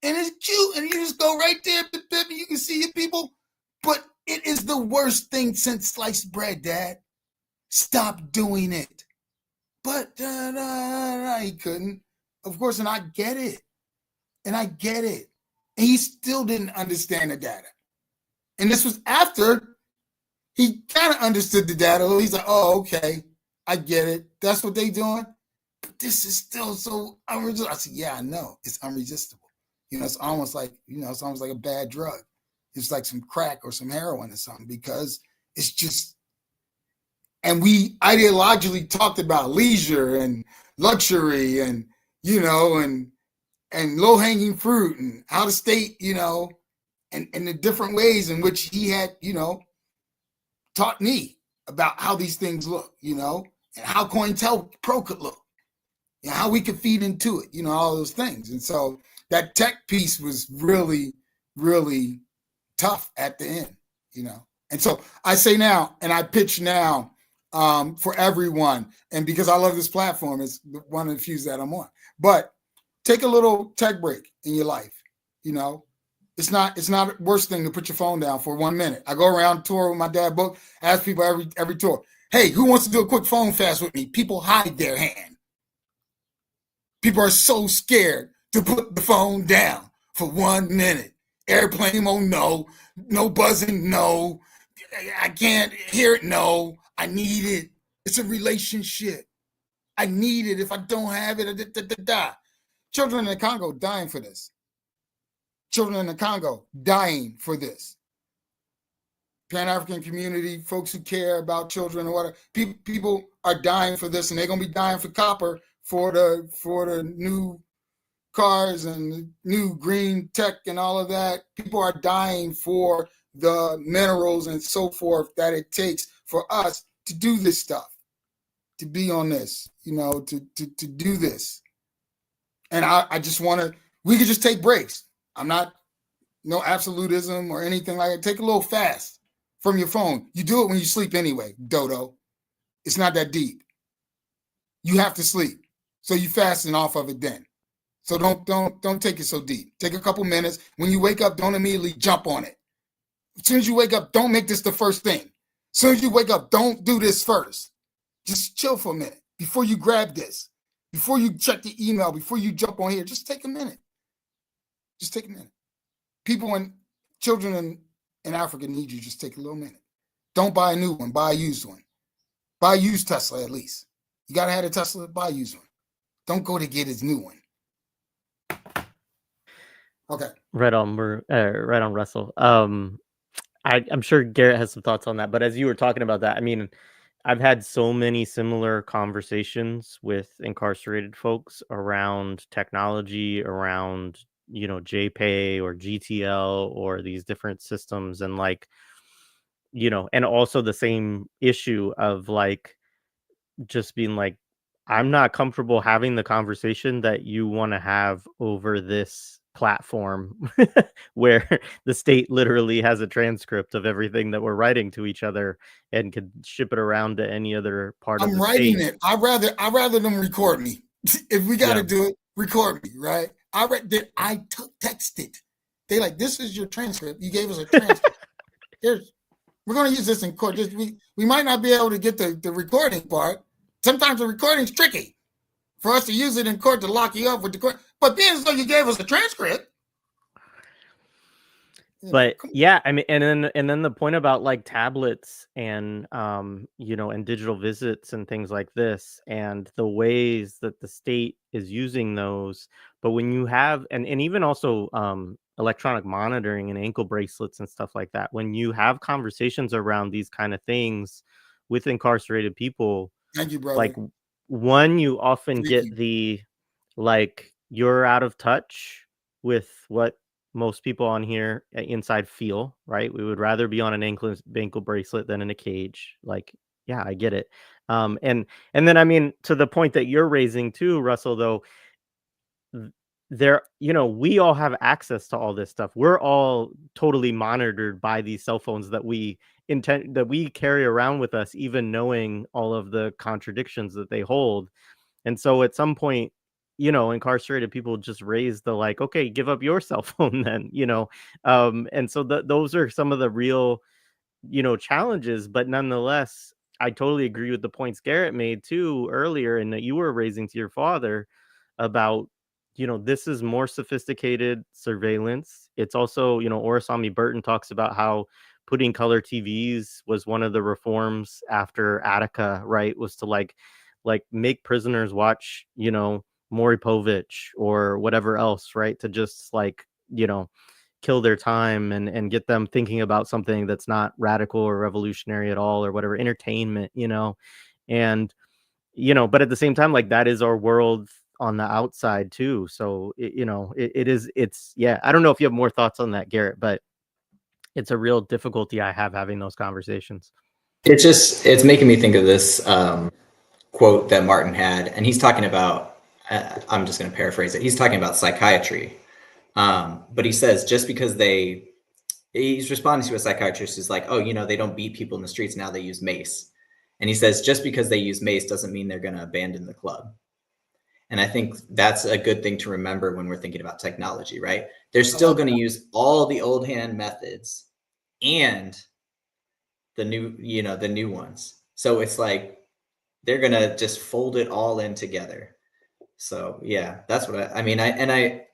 and it's cute. And you just go right there, and you can see your people. But it is the worst thing since sliced bread, Dad. Stop doing it. But he couldn't. Of course, and I get it. And he still didn't understand the data. And this was after he kind of understood the data. He's like, oh, okay, I get it. That's what they doing. But this is still so unresistible. I said, yeah, I know. It's unresistible. It's almost like, it's almost like a bad drug. It's like some crack or some heroin or something, because it's just, and we ideologically talked about leisure and luxury and, and low-hanging fruit and how the state, and the different ways in which he had, taught me about how these things look, and how COINTELPRO could look, how we could feed into it, all those things. And so that tech piece was really, really tough at the end, And so I say now, and I pitch now for everyone, and because I love this platform, it's one of the few that I'm on, but take a little tech break in your life. It's not the worst thing to put your phone down for 1 minute. I go around tour with my dad book, ask people every tour, hey, who wants to do a quick phone fast with me? People hide their hand. People are so scared to put the phone down for 1 minute. Airplane mode, no. No buzzing, no. I can't hear it, no. I need it. It's a relationship. I need it. If I don't have it, Children in the Congo dying for this. Children in the Congo dying for this. Pan-African community, folks who care about children or whatever, people are dying for this, and they're gonna be dying for copper for the new cars and the new green tech and all of that. People are dying for the minerals and so forth that it takes for us to do this stuff, to be on this, to do this. And I just want to, we could just take breaks. I'm not, no absolutism or anything like that. Take a little fast from your phone. You do it when you sleep anyway, dodo. It's not that deep. You have to sleep. So you fasten off of it then. So don't take it so deep. Take a couple minutes. When you wake up, don't immediately jump on it. As soon as you wake up, don't make this the first thing. As soon as you wake up, don't do this first. Just chill for a minute before you grab this. Before you check the email, before you jump on here, just take a minute. Just take a minute. People and children in Africa need you. Just take a little minute. Don't buy a new one. Buy a used one. Buy a used Tesla at least. You got to have a Tesla, buy a used one. Don't go to get his new one. Okay. Right on, Russell. I'm sure Garrett has some thoughts on that, but as you were talking about that, I mean, I've had so many similar conversations with incarcerated folks around technology, around, JPay or GTL or these different systems, and and also the same issue of just being like, I'm not comfortable having the conversation that you want to have over this platform where the state literally has a transcript of everything that we're writing to each other and could ship it around to any other part of the writing state. it. I'd rather them record me. If we got to do it, record me, right? I texted. They like, this is your transcript. You gave us a transcript. We're going to use this in court. We might not be able to get the recording part. Sometimes the recording's tricky for us to use it in court to lock you up with the court. But then as though you gave us a transcript. But yeah, I mean, and then the point about tablets and and digital visits and things like this, and the ways that the state is using those. But when you have and even also electronic monitoring and ankle bracelets and stuff like that, when you have conversations around these kind of things with incarcerated people, thank you, brother. One, you often get the you're out of touch with what most people on here inside feel, right? We would rather be on an ankle bracelet than in a cage. Like, yeah, I get it. And then I mean, to the point that you're raising too, Russell, though, there, we all have access to all this stuff. We're all totally monitored by these cell phones that we carry around with us, even knowing all of the contradictions that they hold. And so at some point, incarcerated people just raise the like, okay, give up your cell phone then, and so those are some of the real, challenges. But nonetheless, I totally agree with the points Garrett made too earlier, and that you were raising to your father about, this is more sophisticated surveillance. It's also, Orasami Burton talks about how putting color TVs was one of the reforms after Attica, right? Was to like make prisoners watch, Maury Povich or whatever else, right? To just like, kill their time and get them thinking about something that's not radical or revolutionary at all, or whatever, entertainment, and, but at the same time, like, that is our world on the outside too. So, it's, yeah, I don't know if you have more thoughts on that, Garrett, but it's a real difficulty I have having those conversations. It's making me think of this quote that Martin had, and he's talking about, I'm just going to paraphrase it. He's talking about psychiatry. But he says, just because he's responding to a psychiatrist who's like, oh, they don't beat people in the streets now, they use mace. And he says, just because they use mace doesn't mean they're going to abandon the club. And I think that's a good thing to remember when we're thinking about technology, right? They're still going to use all the old hand methods and the new ones. So it's like, they're going to just fold it all in together. So yeah, that's what I mean. I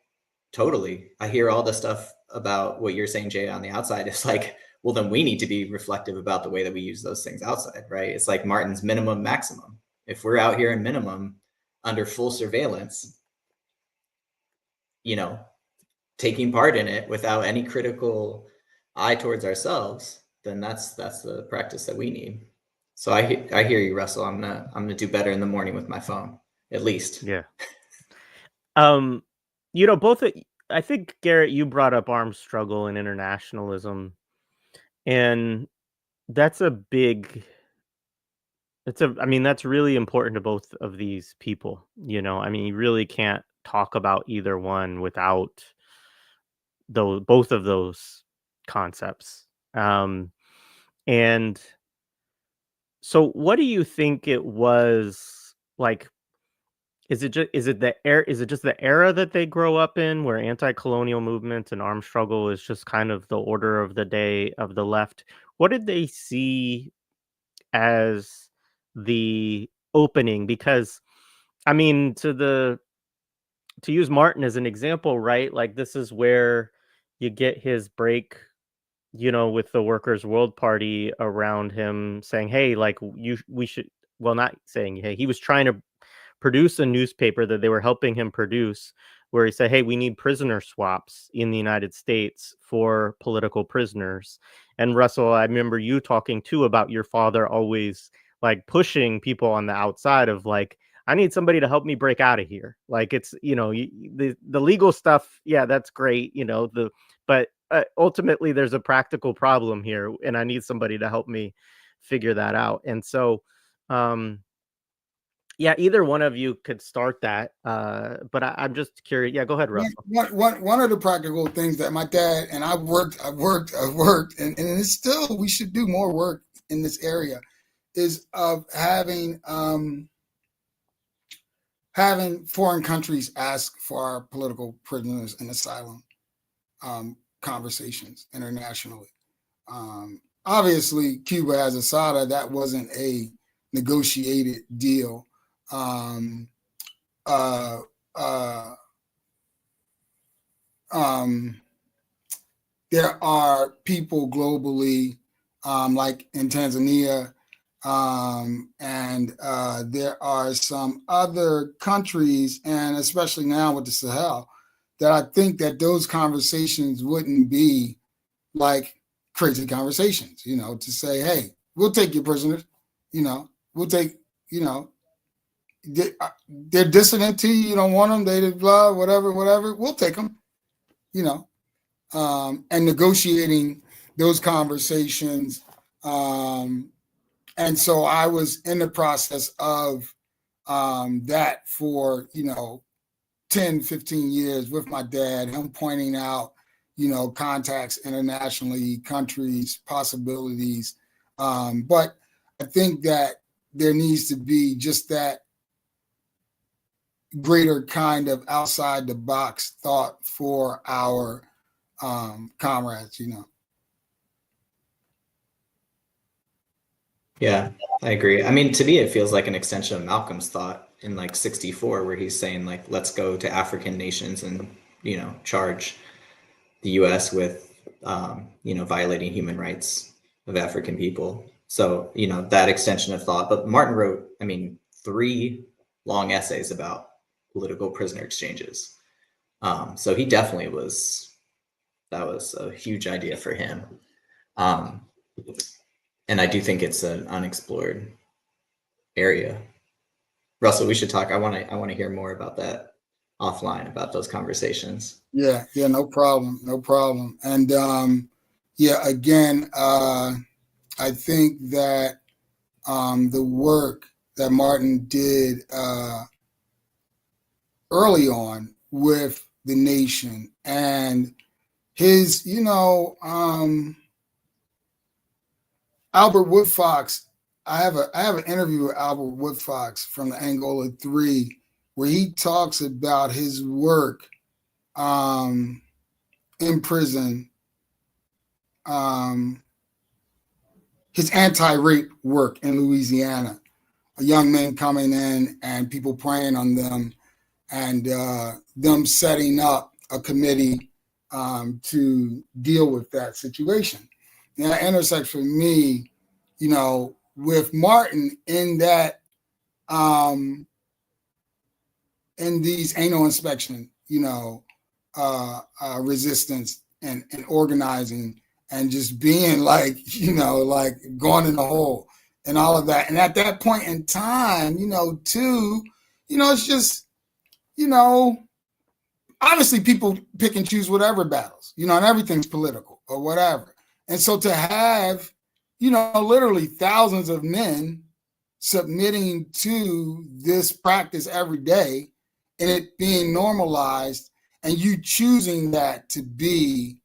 hear all the stuff about what you're saying, Jay, on the outside. It's like, well, then we need to be reflective about the way that we use those things outside, right? It's like Martin's minimum maximum. If we're out here in minimum under full surveillance, taking part in it without any critical eye towards ourselves, then that's the practice that we need. So I hear you, Russell. I'm gonna do better in the morning with my phone, at least. Yeah. Both, I think, Garrett, you brought up armed struggle and internationalism, and that's that's really important to both of these people. I mean, you really can't talk about either one without both of those concepts. And so what do you think it was like? Is it just the era that they grow up in, where anti-colonial movement and armed struggle is just kind of the order of the day of the left? What did they see as the opening? Because, I mean, to use Martin as an example, right? Like, this is where you get his break, with the Workers' World Party around him saying, hey, like, we should, well, not saying, hey, he was trying to produce a newspaper that they were helping him produce, where he said, hey, we need prisoner swaps in the United States for political prisoners. And Russell, I remember you talking too about your father always like pushing people on the outside of like, I need somebody to help me break out of here. Like, it's, the legal stuff. Yeah, that's great. But ultimately there's a practical problem here, and I need somebody to help me figure that out. And so, yeah, either one of you could start that, but I'm just curious. Yeah, go ahead, Russell. One of the practical things that my dad and I've worked, and it's still, we should do more work in this area, is of having foreign countries ask for our political prisoners and asylum conversations internationally. Obviously, Cuba has Asada. That wasn't a negotiated deal. There are people globally, like in Tanzania, and there are some other countries, and especially now with the Sahel, that I think that those conversations wouldn't be like crazy conversations, to say, hey, we'll take your prisoners, we'll take, they're dissident to you, you don't want them, they blah, whatever, we'll take them, and negotiating those conversations. And so I was in the process of that for, 10, 15 years with my dad, him pointing out, contacts internationally, countries, possibilities. But I think that there needs to be just that greater kind of outside the box thought for our comrades, Yeah, I agree. I mean, to me, it feels like an extension of Malcolm's thought in like 64, where he's saying like, let's go to African nations and, charge the US with, violating human rights of African people. So, that extension of thought. But Martin wrote, 3 long essays about political prisoner exchanges. So he definitely that was a huge idea for him. And I do think it's an unexplored area. Russell, we should talk. I want to hear more about that offline, about those conversations. Yeah, no problem. And again, I think that the work that Martin did early on with the nation and his, Albert Woodfox, I have an interview with Albert Woodfox from the Angola 3, where he talks about his work in prison, his anti-rape work in Louisiana, young men coming in and people preying on them, and them setting up a committee to deal with that situation. And that intersects for me, with Martin in that, in these anal inspection, resistance and organizing and just being like, like going in the hole and all of that. And at that point in time, too, it's just, obviously people pick and choose whatever battles, and everything's political or whatever. And so to have, literally thousands of men submitting to this practice every day and it being normalized and you choosing that to be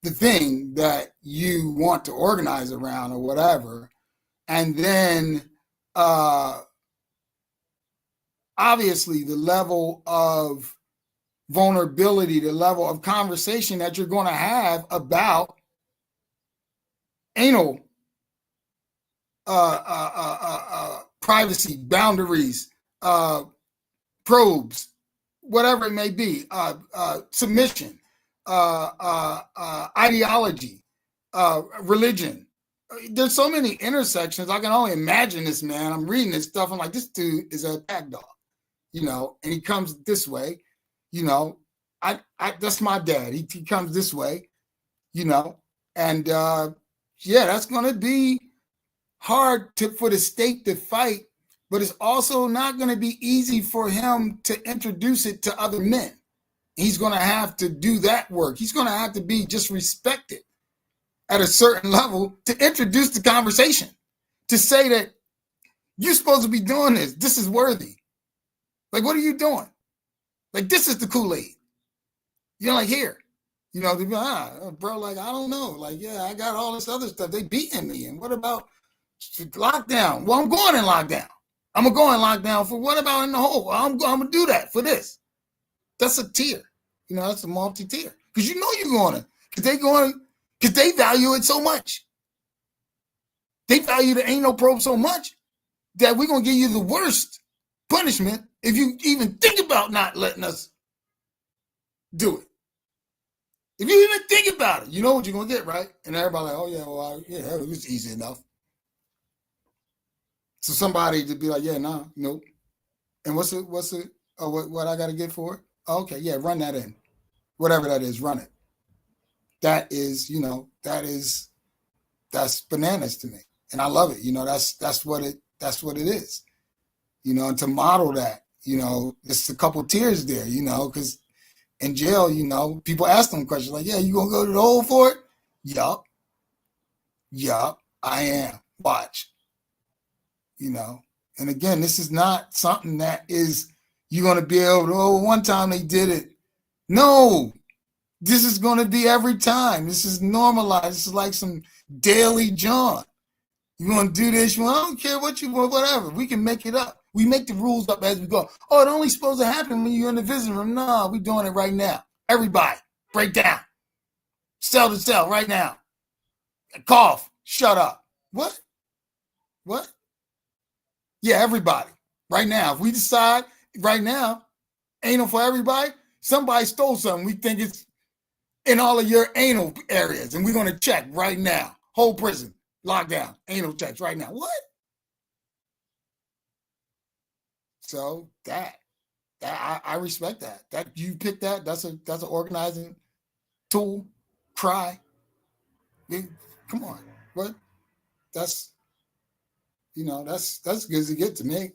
the thing that you want to organize around or whatever. And then obviously the level of vulnerability, the level of conversation that you're going to have about anal privacy, boundaries, probes, whatever it may be, submission, ideology, religion. There's so many intersections. I can only imagine this man. I'm reading this stuff. I'm like, this dude is a attack dog, and he comes this way, that's my dad. He comes this way, and that's going to be hard for the state to fight, but it's also not going to be easy for him to introduce it to other men. He's going to have to do that work. He's going to have to be just respected at a certain level to introduce the conversation, to say that you're supposed to be doing this. This is worthy. Like, what are you doing? Like, this is the Kool-Aid. You're like, here. They be like, bro, like, I don't know. Like, yeah, I got all this other stuff. They beating me. And what about lockdown? Well, I'm going in lockdown. I'm going to go in lockdown for what about in the hole? Well, I'm going to do that for this. That's a tier. That's a multi-tier. Because you're going to. Because they value it so much. They value the anal probe so much that we're going to give you the worst punishment if you even think about not letting us do it. If you even think about it, you know what you're going to get, right? And everybody like, oh, yeah, well, it was easy enough. So somebody to be like, yeah, no, nope. And what's it, what I got to get for it? Oh, okay, yeah, run that in. Whatever that is, run it. That is, that's bananas to me. And I love it. That's what it is. And to model that, it's a couple tiers there, because in jail, you know, people ask them questions like, yeah, you gonna go to the hole for it? Yup, I am. Watch. You know, and again, this is not something that is you're gonna be able to, oh, one time they did it. No, this is gonna be every time. This is normalized. This is like some daily John. You want to do this? I don't care what you want, whatever. We can make it up. We make the rules up as we go. Oh, it only supposed to happen when you're in the visiting room. No, we're doing it right now. Everybody, break down. Cell to cell right now. Cough. Shut up. What? Yeah, everybody. Right now. If we decide right now, anal for everybody, somebody stole something. We think it's in all of your anal areas, and we're going to check right now. Whole prison. Lockdown, anal checks right now. What? So that I respect that. That you pick that. That's an organizing tool. Try. Come on, what? That's that's good as it gets to me.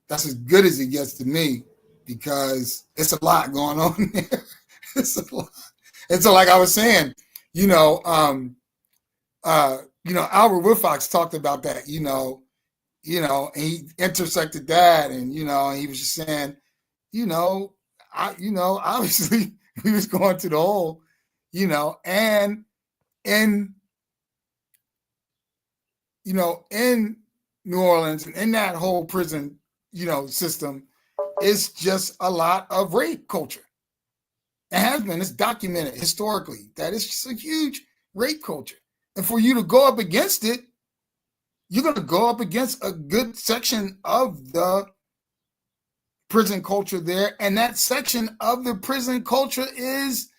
That's as good as it gets to me because it's a lot going on there. It's a lot. And so, like I was saying. Albert Woodfox talked about that, and he intersected that, and he was just saying, obviously we was going to the hole, and in New Orleans and in that whole prison, system, it's just a lot of rape culture. It has been. It's documented historically that it's just a huge rape culture. And for you to go up against it, you're going to go up against a good section of the prison culture there. And that section of the prison culture is,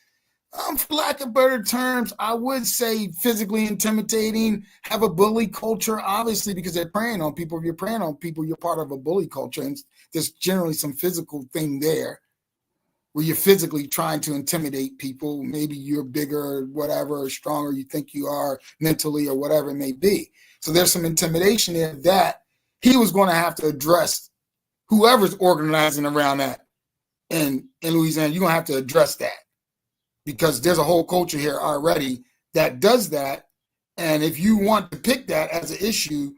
for lack of better terms, I would say physically intimidating, have a bully culture, obviously, because they're preying on people. If you're preying on people, you're part of a bully culture. And there's generally some physical thing there, where you're physically trying to intimidate people. Maybe you're bigger, whatever, or stronger you think you are mentally or whatever it may be. So there's some intimidation there that he was going to have to address. Whoever's organizing around that in Louisiana, you're going to have to address that because there's a whole culture here already that does that. And if you want to pick that as an issue,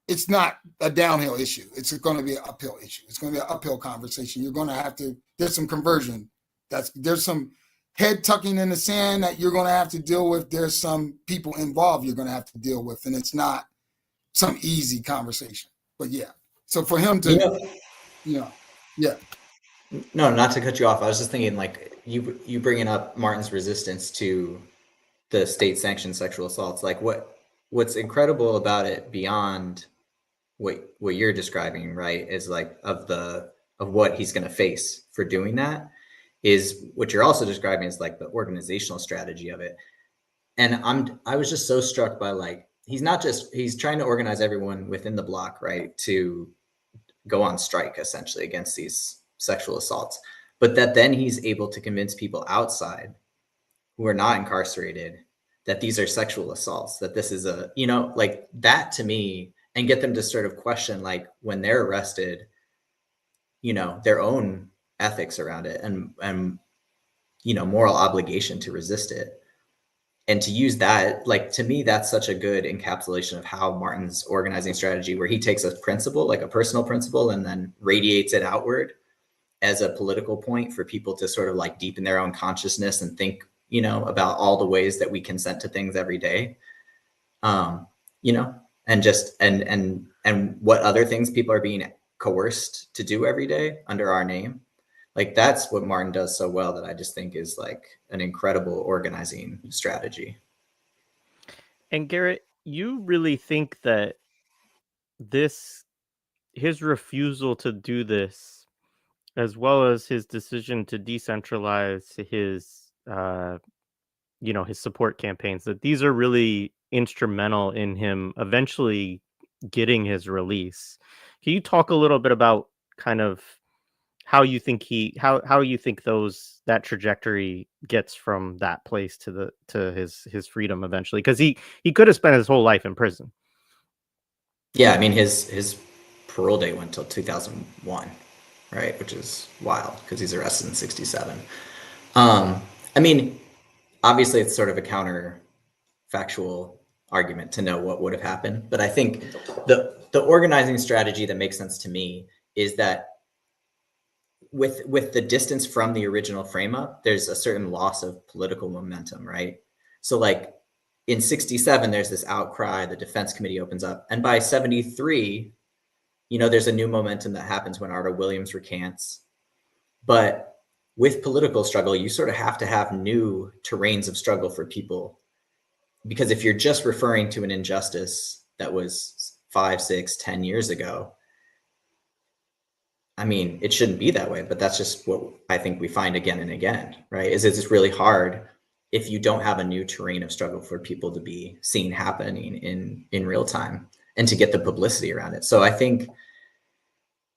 it's not a downhill issue. It's going to be an uphill issue. It's going to be an uphill conversation. You're going to have to, there's some conversion. There's some head tucking in the sand that you're going to have to deal with. There's some people involved you're going to have to deal with. And it's not some easy conversation. But yeah. So for him to, yeah. No, not to cut you off. I was just thinking like you bringing up Martin's resistance to the state sanctioned sexual assaults. Like what's incredible about it beyond what you're describing, right, is like of what he's going to face for doing that is what you're also describing is like the organizational strategy of it. And I was just so struck by like, he's trying to organize everyone within the block, right, to go on strike essentially against these sexual assaults, but that then he's able to convince people outside who are not incarcerated that these are sexual assaults, that this is like that to me, and get them to sort of question, like when they're arrested, their own ethics around it and moral obligation to resist it. And to use that, like, to me, that's such a good encapsulation of how Martin's organizing strategy, where he takes a principle, like a personal principle, and then radiates it outward as a political point for people to sort of like deepen their own consciousness and think, about all the ways that we consent to things every day, and just, and what other things people are being coerced to do every day under our name. Like that's what Martin does so well that I just think is like an incredible organizing strategy. And Garrett, you really think that his refusal to do this, as well as his decision to decentralize his his support campaigns, that these are really instrumental in him eventually getting his release? Can you talk a little bit about kind of how you think that trajectory gets from that place to his freedom eventually? Because he could have spent his whole life in prison. Yeah, I mean his parole date went till 2001. right? Which is wild because he's arrested in 67. I mean, obviously it's sort of a counterfactual argument to know what would have happened. But I think the organizing strategy that makes sense to me is that with the distance from the original frame up, there's a certain loss of political momentum, right? So like in 67, there's this outcry, the defense committee opens up. And by 73, you know, there's a new momentum that happens when Arda Williams recants. But with political struggle, you sort of have to have new terrains of struggle for people. Because if you're just referring to an injustice that was 5, 6, 10 years ago, I mean, it shouldn't be that way, but that's just what I think we find again and again, right? Is it's really hard if you don't have a new terrain of struggle for people to be seen happening in real time and to get the publicity around it. So I think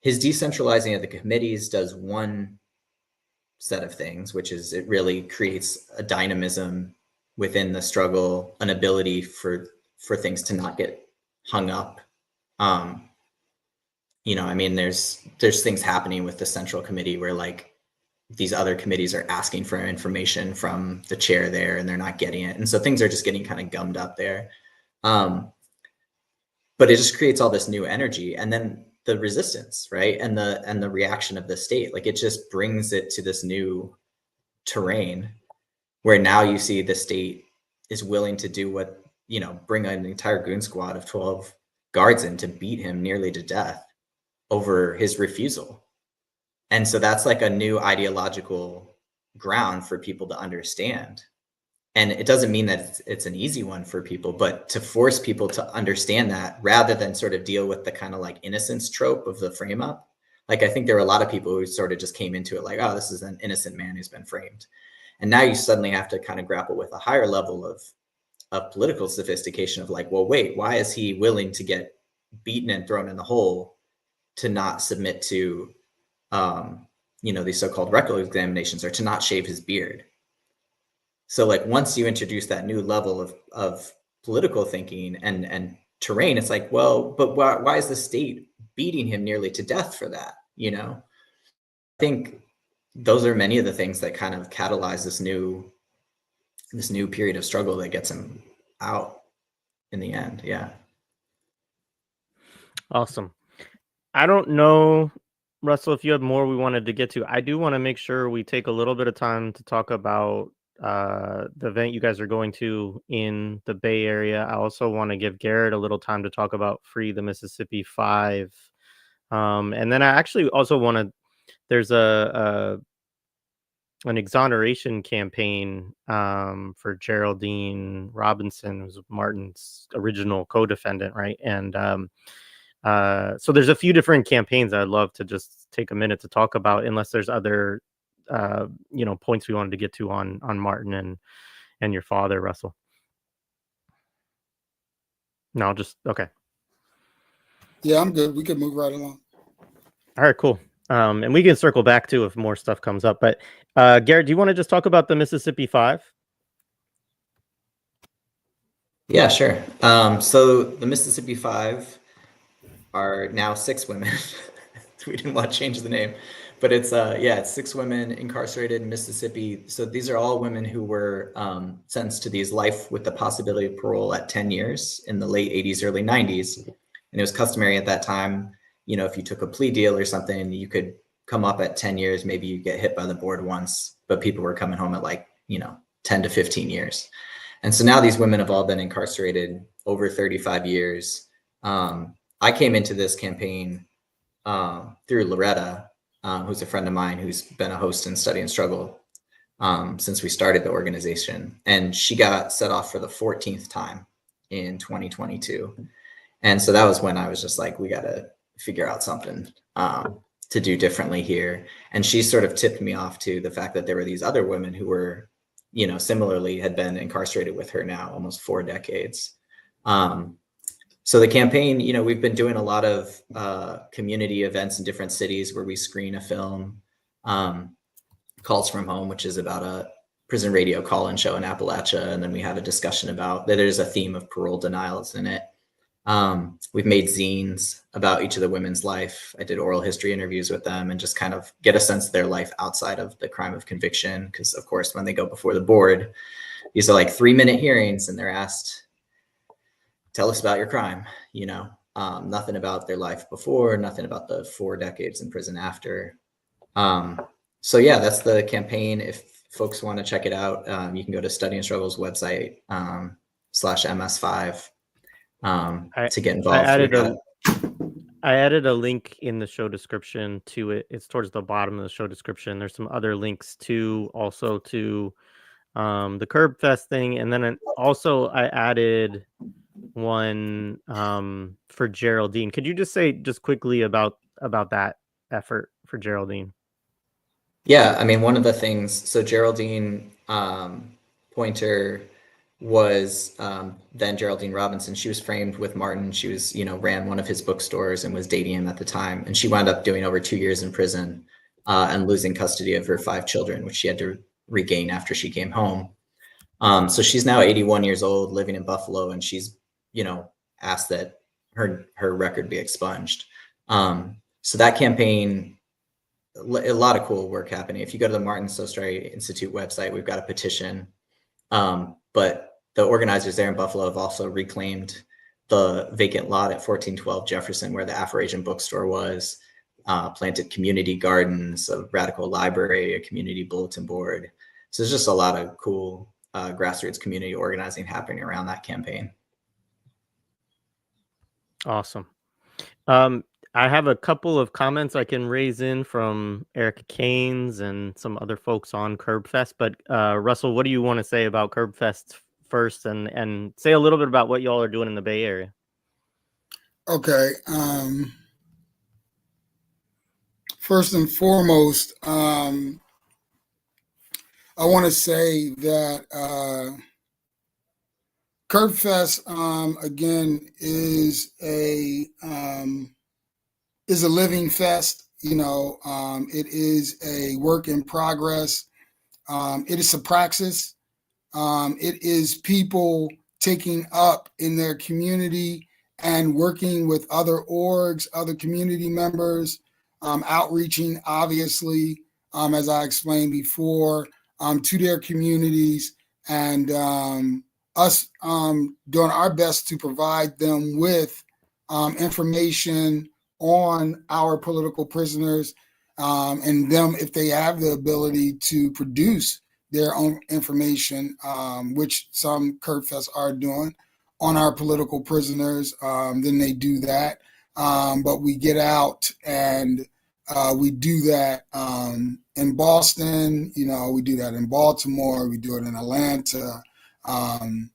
his decentralizing of the committees does one set of things, which is it really creates a dynamism within the struggle, an ability for things to not get hung up. You know, I mean, there's things happening with the central committee where like these other committees are asking for information from the chair there and they're not getting it. And so things are just getting kind of gummed up there. But it just creates all this new energy. And then the resistance, right? And the reaction of the state, like it just brings it to this new terrain where now you see the state is willing to do what, you know, bring an entire goon squad of 12 guards in to beat him nearly to death over his refusal. And so that's like a new ideological ground for people to understand. And it doesn't mean that it's an easy one for people, but to force people to understand that rather than sort of deal with the kind of like innocence trope of the frame up. Like, I think there were a lot of people who sort of just came into it like, oh, this is an innocent man who's been framed. And now you suddenly have to kind of grapple with a higher level of political sophistication of like, well, wait, why is he willing to get beaten and thrown in the hole to not submit to, you know, these so-called rectal examinations or to not shave his beard? So like once you introduce that new level of political thinking and terrain, it's like, well, but why is the state beating him nearly to death for that? You know, I think those are many of the things that kind of catalyze this new period of struggle that gets him out in the end. Yeah. Awesome. I don't know, Russell, if you have more we wanted to get to. I do want to make sure we take a little bit of time to talk about the event you guys are going to in the Bay Area. I also want to give Garrett a little time to talk about Free the Mississippi 5. And then I actually also want to, there's an exoneration campaign for Geraldine Robinson, who's Martin's original co-defendant, right? And so there's a few different campaigns I'd love to just take a minute to talk about, unless there's other you know, points we wanted to get to on Martin and your father, Russell. No, just okay. Yeah, I'm good. We can move right along. All right, cool. And we can circle back too if more stuff comes up. But Garrett, do you want to just talk about the Mississippi 5? Yeah, sure. So the Mississippi 5 are now 6 women. We didn't want to change the name, but it's it's 6 women incarcerated in Mississippi. So these are all women who were sentenced to these life with the possibility of parole at 10 years in the late 80s, early 90s. And it was customary at that time, you know, if you took a plea deal or something, you could come up at 10 years, maybe you get hit by the board once, but people were coming home at like, you know, 10 to 15 years. And so now these women have all been incarcerated over 35 years. I came into this campaign through Loretta, who's a friend of mine who's been a host in Study and Struggle since we started the organization. And she got set off for the 14th time in 2022. And so that was when I was just like, we got to figure out something to do differently here. And she sort of tipped me off to the fact that there were these other women who were, you know, similarly had been incarcerated with her now almost 4 decades. So the campaign, you know, we've been doing a lot of community events in different cities where we screen a film, Calls from Home, which is about a prison radio call-in show in Appalachia. And then we have a discussion about, there's a theme of parole denials in it. We've made zines about each of the women's life. I did oral history interviews with them and just kind of get a sense of their life outside of the crime of conviction. Because of course, when they go before the board, these are like 3-minute hearings and they're asked, tell us about your crime, you know, nothing about their life before, nothing about the 4 decades in prison after. So yeah, that's the campaign. If folks want to check it out, you can go to Study and Struggle's website, /MS5, to get involved. I added a link in the show description to it. It's towards the bottom of the show description. There's some other links to also to the Curbfest thing. And then also I added one for Geraldine. Could you just say just quickly about that effort for Geraldine? Yeah, I mean, one of the things, so Geraldine Pointer was then Geraldine Robinson. She was framed with Martin. She was, you know, ran one of his bookstores and was dating him at the time. And she wound up doing over 2 years in prison and losing custody of her 5 children, which she had to regain after she came home. So she's now 81 years old, living in Buffalo, and she's, you know, asked that her record be expunged. So that campaign, a lot of cool work happening. If you go to the Martin Sostre Institute website, we've got a petition. But the organizers there in Buffalo have also reclaimed the vacant lot at 1412 Jefferson, where the Afro-Asian bookstore was, planted community gardens, a radical library, a community bulletin board. So there's just a lot of cool grassroots community organizing happening around that campaign. Awesome. I have a couple of comments I can raise in from Erica Keynes and some other folks on Curbfest. But Russell, what do you want to say about Curbfest first, and say a little bit about what y'all are doing in the Bay Area? Okay. First and foremost, I want to say that Curbfest again is a living fest. You know, it is a work in progress. It is a praxis. It is people taking up in their community and working with other orgs, other community members, outreaching, obviously, as I explained before, to their communities, and us doing our best to provide them with information on our political prisoners, and them, if they have the ability to produce their own information, which some Curbfests are doing on our political prisoners, then they do that. But we get out and we do that in Boston, you know, we do that in Baltimore, we do it in Atlanta, and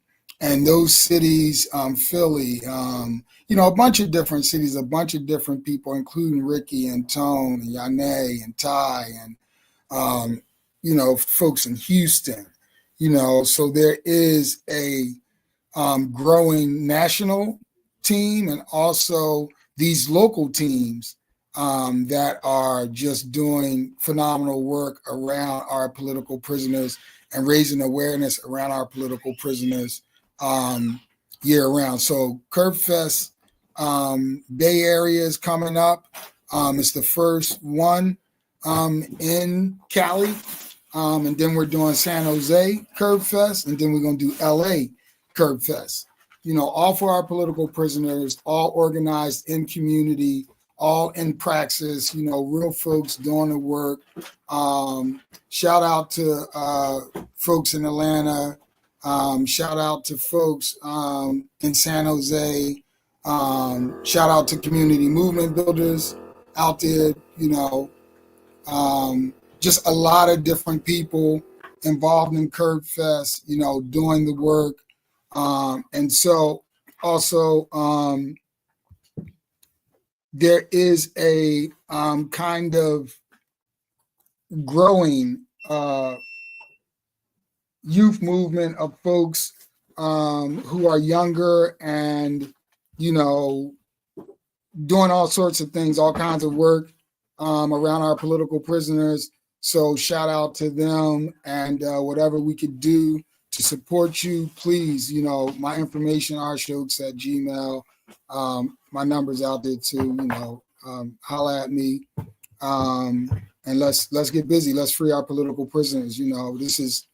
those cities, Philly, you know, a bunch of different cities, a bunch of different people, including Ricky and Tone and Yane and Ty and, you know, folks in Houston, you know, so there is a growing national team and also these local teams that are just doing phenomenal work around our political prisoners and raising awareness around our political prisoners year round. So Curbfest Bay Area is coming up. It's the first one in Cali. And then we're doing San Jose Curbfest, and then we're going to do LA Curbfest. You know, all for our political prisoners, all organized in community, all in praxis, you know, real folks doing the work. Shout out to folks in Atlanta. Shout out to folks in San Jose. Shout out to community movement builders out there, you know. Just a lot of different people involved in Curbfest, you know, doing the work. And so also there is a kind of growing youth movement of folks who are younger and, you know, doing all sorts of things, all kinds of work around our political prisoners. So shout out to them, and whatever we could do to support you, please, you know, my information, rshoatz@gmail. My number's out there too, you know, holla at me. And let's get busy. Let's free our political prisoners. You know, this is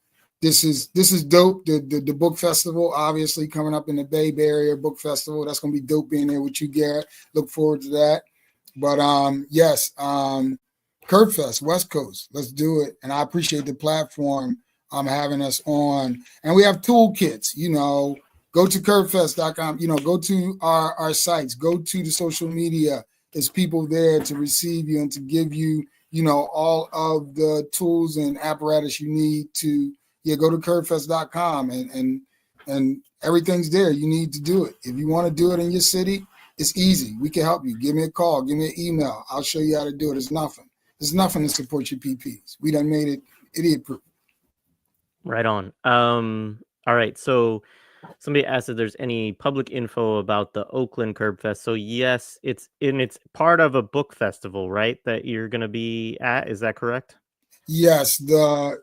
dope. The book festival, obviously coming up in the Bay Area Book Festival. That's gonna be dope being there with you, Garrett. Look forward to that. But yes, Curbfest, West Coast. Let's do it. And I appreciate the platform having us on. And we have toolkits, you know. Go to curbfest.com, you know, go to our sites, go to the social media. There's people there to receive you and to give you, you know, all of the tools and apparatus you need to, go to curbfest.com and everything's there. You need to do it. If you want to do it in your city, it's easy. We can help you. Give me a call, give me an email. I'll show you how to do it. It's nothing. There's nothing to support your PPs. We done made it idiot proof. Right on. All right. So somebody asked if there's any public info about the Oakland Curbfest. So yes, it's part of a book festival, right? That you're going to be at. Is that correct? Yes, the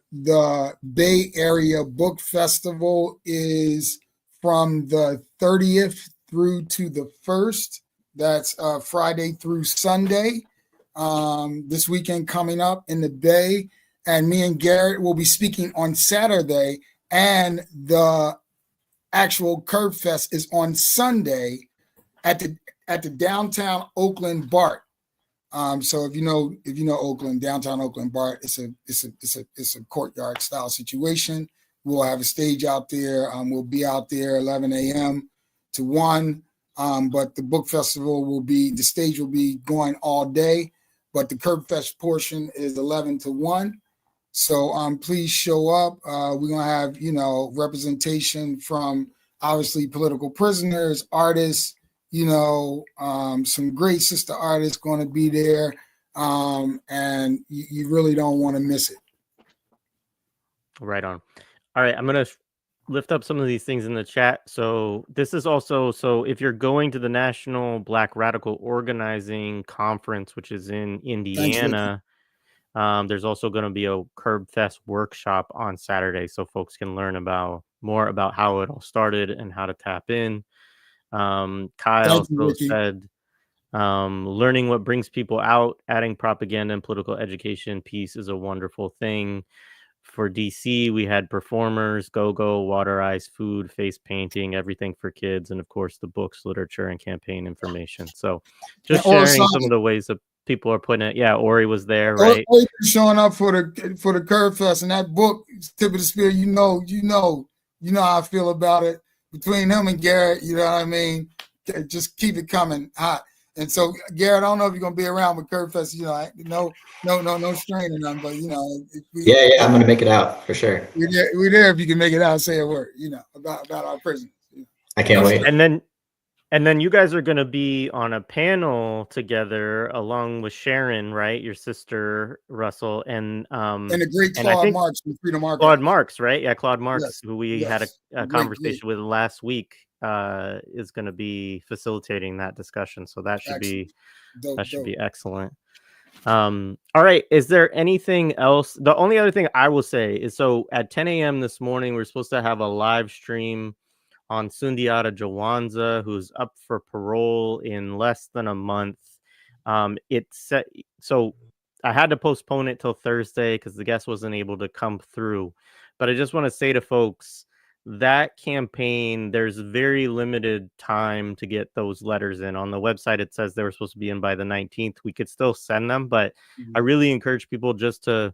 Bay Area Book Festival is from the 30th through to the 1st. That's Friday through Sunday. This weekend coming up in the Bay, and me and Garrett will be speaking on Saturday, and the actual Curbfest is on Sunday at the downtown Oakland BART. So if you know Oakland, downtown Oakland BART, it's a courtyard style situation. We'll have a stage out there. We'll be out there 11 a.m. to 1. But the book festival the stage will be going all day, but the Curbfest portion is 11 to 1. So please show up. We're gonna have, you know, representation from obviously political prisoners, artists, you know, some great sister artists going to be there, and you really don't want to miss it. Right on. All right, I'm going to lift up some of these things in the chat. So this is also, so if you're going to the National Black Radical Organizing Conference, which is in Indiana, there's also going to be a Curbfest workshop on Saturday, so folks can learn more about how it all started and how to tap in. Kyle said, learning what brings people out, adding propaganda and political education piece is a wonderful thing. For DC, we had performers, go-go, water ice, food, face painting, everything for kids, and of course the books, literature, and campaign information. So just sharing some of the ways that people are putting it. Yeah, Ori was there, right? Ori showing up for the Curbfest, and that book, Tip of the Spear, you know how I feel about it. Between him and Garrett, you know what I mean? Just keep it coming hot. And so, Garrett, I don't know if you're gonna be around with Curbfest. You know, no strain or nothing, but you know, yeah, I'm gonna make it out for sure. We're there if you can make it out. Say a word, you know, about our prisoners. You know. I can't wait. And then you guys are gonna be on a panel together along with Sharon, right? Your sister, Russell, and the great Claude Marks from Freedom Archives. Claude Marks, right? Yeah, Claude Marks, yes. who we had a conversation with last week. Is going to be facilitating that discussion, so that should be excellent. All right, is there anything else? The only other thing I will say is, so at 10 a.m. this morning, we're supposed to have a live stream on Sundiata Jawanza, who's up for parole in less than a month. So I had to postpone it till Thursday because the guest wasn't able to come through, but I just want to say to folks, that campaign, there's very limited time to get those letters in. On the website, it says they were supposed to be in by the 19th. We could still send them, but I really encourage people just to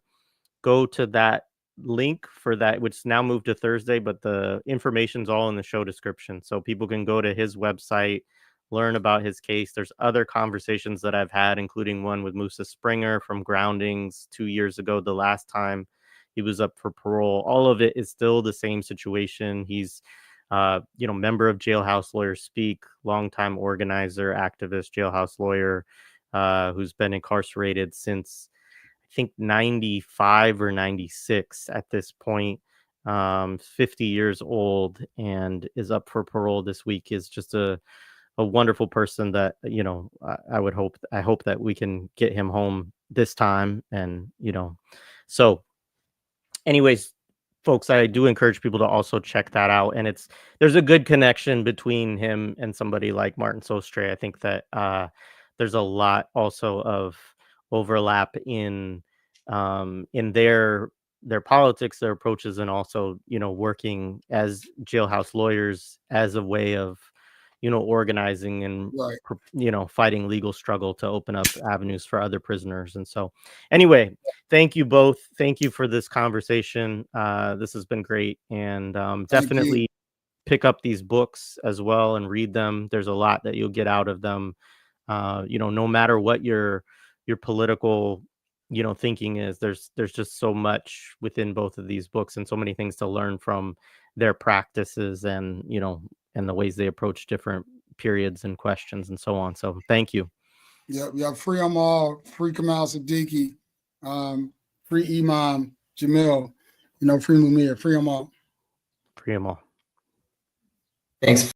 go to that link for that, which now moved to Thursday, but the information's all in the show description. So people can go to his website, learn about his case. There's other conversations that I've had, including one with Musa Springer from Groundings 2 years ago, the last time he was up for parole. All of it is still the same situation. He's, member of Jailhouse Lawyers Speak, longtime organizer, activist, jailhouse lawyer, who's been incarcerated since, I think, 95 or 96 at this point, 50 years old, and is up for parole this week. Is just a wonderful person that, I hope that we can get him home this time. And, so anyways, folks, I do encourage people to also check that out. And there's a good connection between him and somebody like Martin Sostre. I think that there's a lot also of overlap in their politics, their approaches, and also, working as jailhouse lawyers as a way of, organizing and, Right. fighting legal struggle to open up avenues for other prisoners. And so anyway, thank you both. Thank you for this conversation. This has been great. And Thank you. definitely pick up these books as well and read them. There's a lot that you'll get out of them. No matter what your political, thinking is, there's just so much within both of these books and so many things to learn from their practices and, and the ways they approach different periods and questions and so on. So thank you. Yeah. Free Amal, free Kamal Siddiqui, free Imam Jamil, free Mumia, free Amal. Free them all. Thanks.